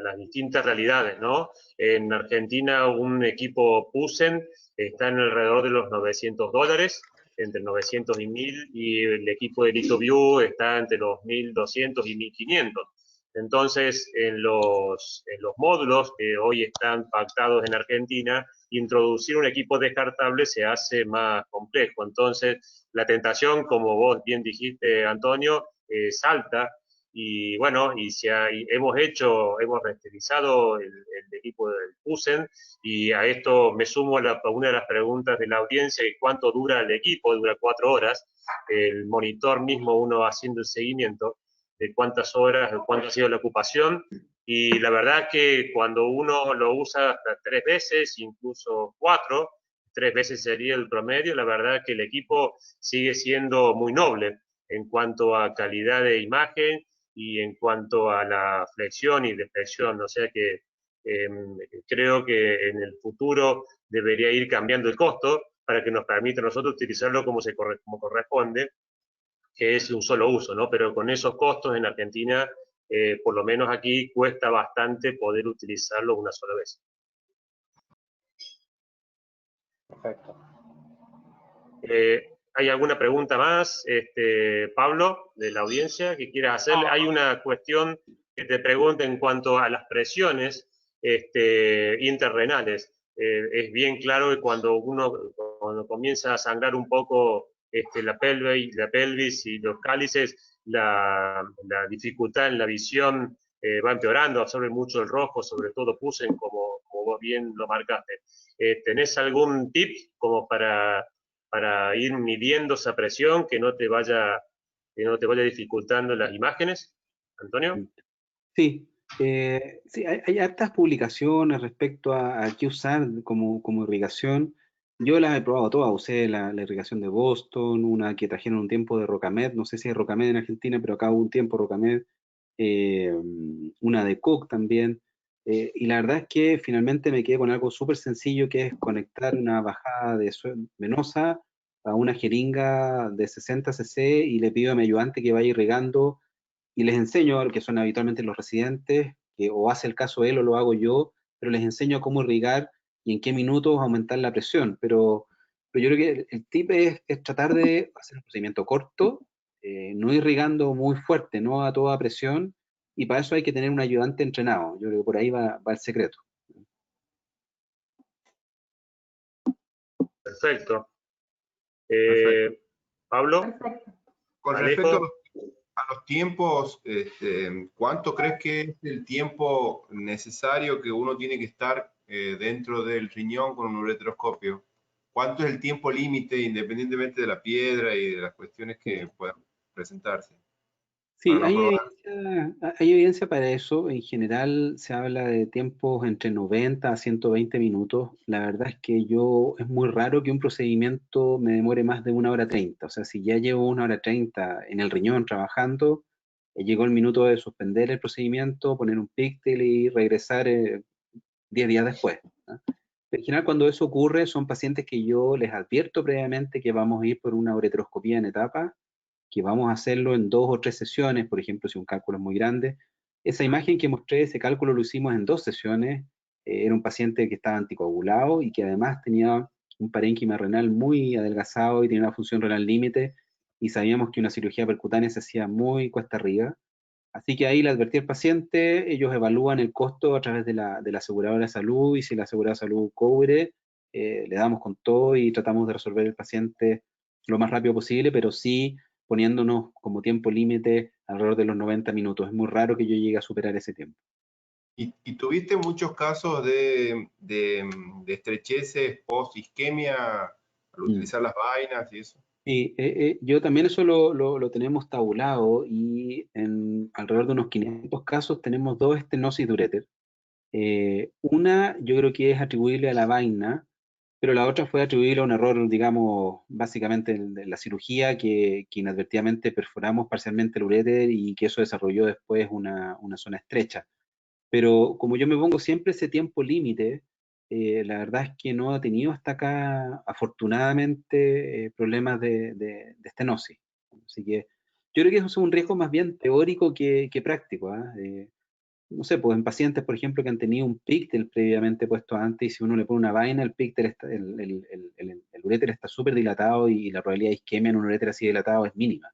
las distintas realidades, ¿no? En Argentina un equipo Pusen está en alrededor de los $900, entre 900 y 1000, y el equipo de LithoView está entre los 1200 y 1500. Entonces, en los módulos que hoy están pactados en Argentina, introducir un equipo descartable se hace más complejo. Entonces, la tentación, como vos bien dijiste, Antonio, es alta. Y bueno, hemos resterilizado el equipo del PUSEN, y a esto me sumo a una de las preguntas de la audiencia: ¿cuánto dura el equipo? Dura 4 horas. El monitor mismo, uno haciendo el seguimiento de cuántas horas, de cuánto ha sido la ocupación, y la verdad que cuando uno lo usa hasta 3 veces, incluso 4, 3 veces sería el promedio, la verdad que el equipo sigue siendo muy noble en cuanto a calidad de imagen y en cuanto a la flexión y deflexión. O sea que creo que en el futuro debería ir cambiando el costo para que nos permita a nosotros utilizarlo como corresponde, que es un solo uso, ¿no? Pero con esos costos en Argentina, por lo menos aquí, cuesta bastante poder utilizarlo una sola vez. Perfecto. ¿Hay alguna pregunta más, Pablo, de la audiencia, que quieras hacerle? Hay una cuestión que te pregunta en cuanto a las presiones interrenales. Es bien claro que cuando comienza a sangrar un poco la pelvis y los cálices, la dificultad en la visión va empeorando, absorbe mucho el rojo, sobre todo PUSEN, como vos bien lo marcaste. ¿Tenés algún tip como para ir midiendo esa presión, que no te vaya dificultando las imágenes, Antonio? Sí, sí, hay hartas publicaciones respecto a qué usar como irrigación. Yo las he probado todas. Usé la irrigación de Boston, una que trajeron un tiempo de Rocamed, no sé si es Rocamed en Argentina, pero acá hubo un tiempo Rocamed, una de Cook también. Y la verdad es que finalmente me quedé con algo súper sencillo, que es conectar una bajada venosa a una jeringa de 60 cc, y le pido a mi ayudante que vaya irrigando, y les enseño, que son habitualmente los residentes, que o hace el caso él o lo hago yo, pero les enseño cómo irrigar y en qué minutos aumentar la presión. Pero yo creo que el tip es tratar de hacer un procedimiento corto, no irrigando muy fuerte, no a toda presión, y para eso hay que tener un ayudante entrenado. Yo creo que por ahí va el secreto. Perfecto. Perfecto. Pablo, Perfecto. Con respecto Alejo. a los tiempos, ¿cuánto crees que es el tiempo necesario que uno tiene que estar dentro del riñón con un ureteroscopio? ¿Cuánto es el tiempo límite, independientemente de la piedra y de las cuestiones que puedan presentarse? Sí, Para no probar. hay evidencia para eso. En general se habla de tiempos entre 90 a 120 minutos. La verdad es que es muy raro que un procedimiento me demore más de 1 hora 30. O sea, si ya llevo 1 hora 30 en el riñón trabajando, llegó el minuto de suspender el procedimiento, poner un píctel y regresar 10 días después, ¿no? En general, cuando eso ocurre, son pacientes que yo les advierto previamente que vamos a ir por una ureteroscopía en etapa, que vamos a hacerlo en 2 o 3 sesiones. Por ejemplo, si un cálculo es muy grande. Esa imagen que mostré, ese cálculo lo hicimos en 2 sesiones. Era un paciente que estaba anticoagulado y que además tenía un parénquima renal muy adelgazado y tenía una función renal límite, y sabíamos que una cirugía percutánea se hacía muy cuesta arriba. Así que ahí le advertí al paciente, ellos evalúan el costo a través de la aseguradora de salud, y si la aseguradora de salud cubre, le damos con todo y tratamos de resolver el paciente lo más rápido posible, pero sí poniéndonos como tiempo límite alrededor de los 90 minutos. Es muy raro que yo llegue a superar ese tiempo. ¿Y tuviste muchos casos de estrecheces post-isquemia al utilizar las vainas y eso? Sí, yo también eso lo tenemos tabulado, y en alrededor de unos 500 casos tenemos 2 estenosis de uréter. Una yo creo que es atribuible a la vaina, pero la otra fue atribuible a un error, digamos, básicamente de la cirugía, que inadvertidamente perforamos parcialmente el uréter, y que eso desarrolló después una zona estrecha. Pero como yo me pongo siempre ese tiempo límite, la verdad es que no ha tenido hasta acá, afortunadamente, problemas de estenosis. Así que yo creo que eso es un riesgo más bien teórico que práctico, ¿ah? No sé, pues en pacientes, por ejemplo, que han tenido un píctel previamente puesto antes, y si uno le pone una vaina, el píctel el uréter está súper dilatado, y la probabilidad de isquemia en un uréter así dilatado es mínima.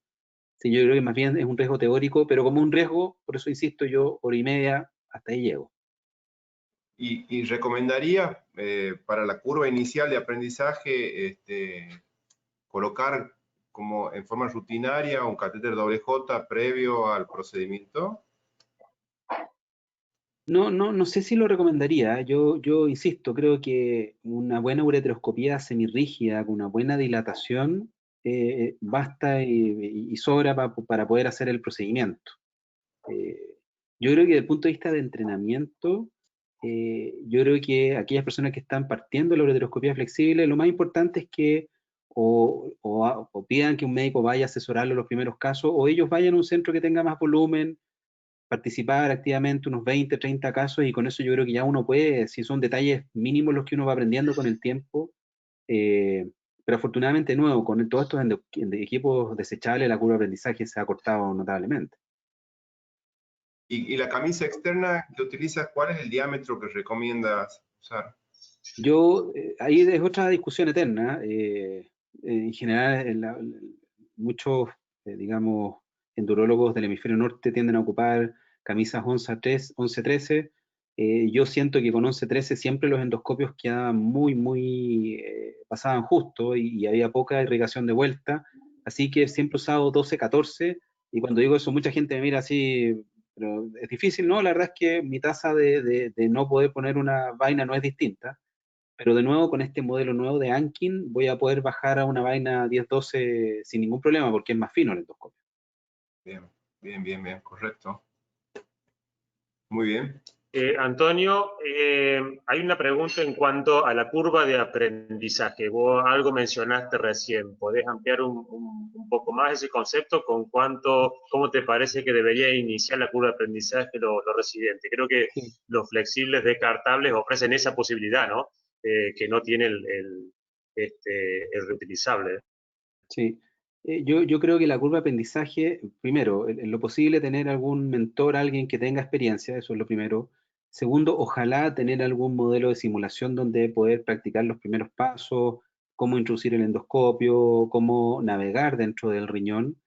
Sí, yo creo que más bien es un riesgo teórico, pero como un riesgo, por eso insisto yo, hora y media, hasta ahí llego. ¿Y recomendaría para la curva inicial de aprendizaje colocar como en forma rutinaria un catéter doble J previo al procedimiento? No sé si lo recomendaría. Yo insisto, creo que una buena ureteroscopía semirrígida, con una buena dilatación, basta y sobra para poder hacer el procedimiento. Yo creo que desde el punto de vista de entrenamiento, yo creo que aquellas personas que están partiendo la ureteroscopía flexible, lo más importante es que o pidan que un médico vaya a asesorarlo en los primeros casos, o ellos vayan a un centro que tenga más volumen, participar activamente unos 20, 30 casos, y con eso yo creo que ya uno puede, si son detalles mínimos los que uno va aprendiendo con el tiempo, pero afortunadamente de nuevo, con todos estos equipos desechables, la curva de aprendizaje se ha cortado notablemente. ¿Y la camisa externa que utilizas, cuál es el diámetro que recomiendas usar? Yo, ahí es otra discusión eterna. En general, muchos, digamos, endurólogos del hemisferio norte tienden a ocupar camisas 11-13. Yo siento que con 11-13 siempre los endoscopios quedaban pasaban justo y había poca irrigación de vuelta. Así que siempre he usado 12-14. Y cuando digo eso, mucha gente me mira así, pero es difícil, ¿no? La verdad es que mi tasa de no poder poner una vaina no es distinta. Pero de nuevo, con este modelo nuevo de Ankin, voy a poder bajar a una vaina 10-12 sin ningún problema, porque es más fino el endoscopio. Bien, correcto. Muy bien. Antonio, hay una pregunta en cuanto a la curva de aprendizaje. Vos algo mencionaste recién. ¿Podés ampliar un poco más ese concepto? ¿Cómo te parece que debería iniciar la curva de aprendizaje los residentes? Creo que Sí. los flexibles descartables ofrecen esa posibilidad, ¿no? Que no tiene el reutilizable. Sí. Yo creo que la curva de aprendizaje, primero, en lo posible tener algún mentor, alguien que tenga experiencia, eso es lo primero. Segundo, ojalá tener algún modelo de simulación donde poder practicar los primeros pasos, cómo introducir el endoscopio, cómo navegar dentro del riñón.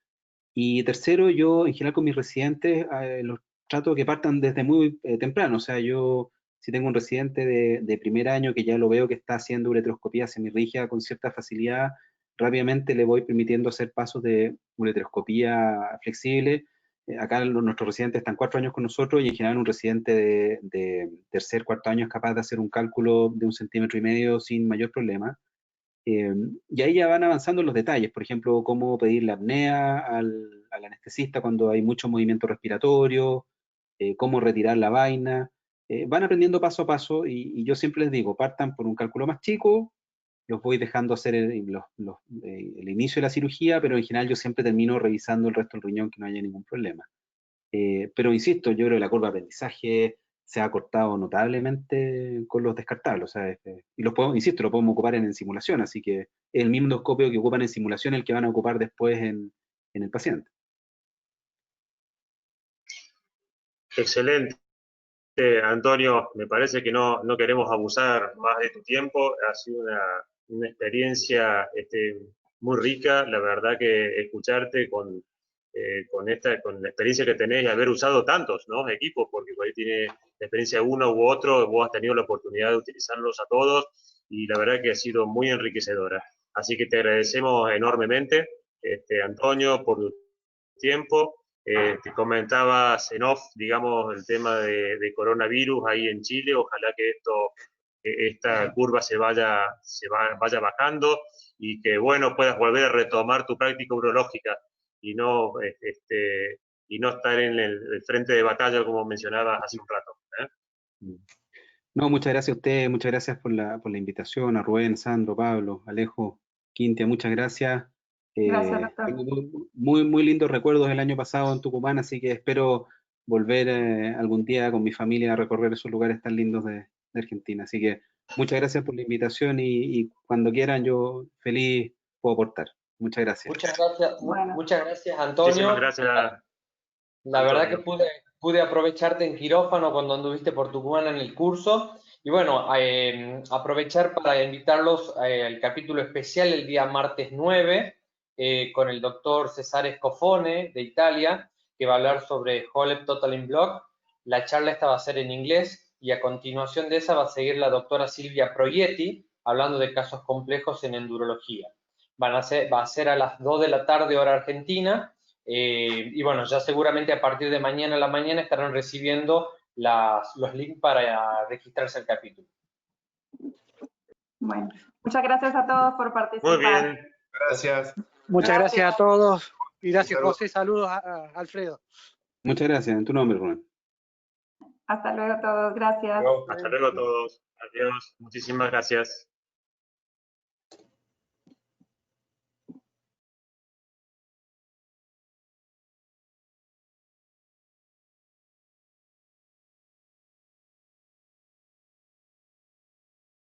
Y tercero, yo en general con mis residentes los trato que partan desde muy temprano. O sea, yo si tengo un residente de primer año que ya lo veo que está haciendo ureteroscopía semirrígida con cierta facilidad, rápidamente le voy permitiendo hacer pasos de ureteroscopía flexible. Acá nuestros residentes están 4 años con nosotros y en general un residente de tercer, cuarto año es capaz de hacer un cálculo de 1,5 cm sin mayor problema. Y ahí ya van avanzando los detalles, por ejemplo, cómo pedir la apnea al anestesista cuando hay mucho movimiento respiratorio, cómo retirar la vaina. Van aprendiendo paso a paso y yo siempre les digo, partan por un cálculo más chico, los voy dejando hacer el inicio de la cirugía, pero en general yo siempre termino revisando el resto del riñón que no haya ningún problema. Pero insisto, yo creo que la curva de aprendizaje se ha cortado notablemente con los descartables. O sea, y insisto, lo podemos ocupar en simulación, así que es el mismo endoscopio que ocupan en simulación el que van a ocupar después en el paciente. Excelente. Antonio, me parece que no queremos abusar más de tu tiempo. Ha sido una experiencia muy rica, la verdad que escucharte con la experiencia que tenés y haber usado tantos, ¿no?, equipos, porque por ahí tiene la experiencia uno u otro, vos has tenido la oportunidad de utilizarlos a todos y la verdad que ha sido muy enriquecedora. Así que te agradecemos enormemente, Antonio, por tu tiempo. Te comentabas en off, digamos, el tema de coronavirus ahí en Chile. Ojalá que esta curva vaya bajando y que, bueno, puedas volver a retomar tu práctica urológica y no estar en el frente de batalla como mencionabas hace un rato. No, muchas gracias a ustedes, muchas gracias por la invitación, a Rubén, Sandro, Pablo, Alejo, Quintia, muchas gracias. Gracias, doctor. Tengo muy lindos recuerdos del año pasado en Tucumán, así que espero volver algún día con mi familia a recorrer esos lugares tan lindos de Argentina. Así que muchas gracias por la invitación y cuando quieran yo feliz puedo aportar. Muchas gracias. Bueno. Muchas gracias, Antonio. Muchísimas gracias. La verdad que pude aprovecharte en quirófano cuando anduviste por Tucumán en el curso. Y bueno, aprovechar para invitarlos al capítulo especial el día martes 9, con el doctor Cesare Scofone de Italia, que va a hablar sobre HoLEP Total in Block. La charla esta va a ser en inglés y a continuación de esa va a seguir la doctora Silvia Proietti, hablando de casos complejos en endurología. Va a ser a las 2 de la tarde hora argentina, y bueno, ya seguramente a partir de mañana a la mañana estarán recibiendo los links para registrarse al capítulo. Bueno, muchas gracias a todos por participar. Muy bien. Gracias. Muchas gracias a todos. Y gracias, Saludos. José. Saludos a Alfredo. Muchas gracias. En tu nombre, Rubén. Hasta luego a todos. Gracias. Hasta luego a todos. Adiós. Muchísimas gracias.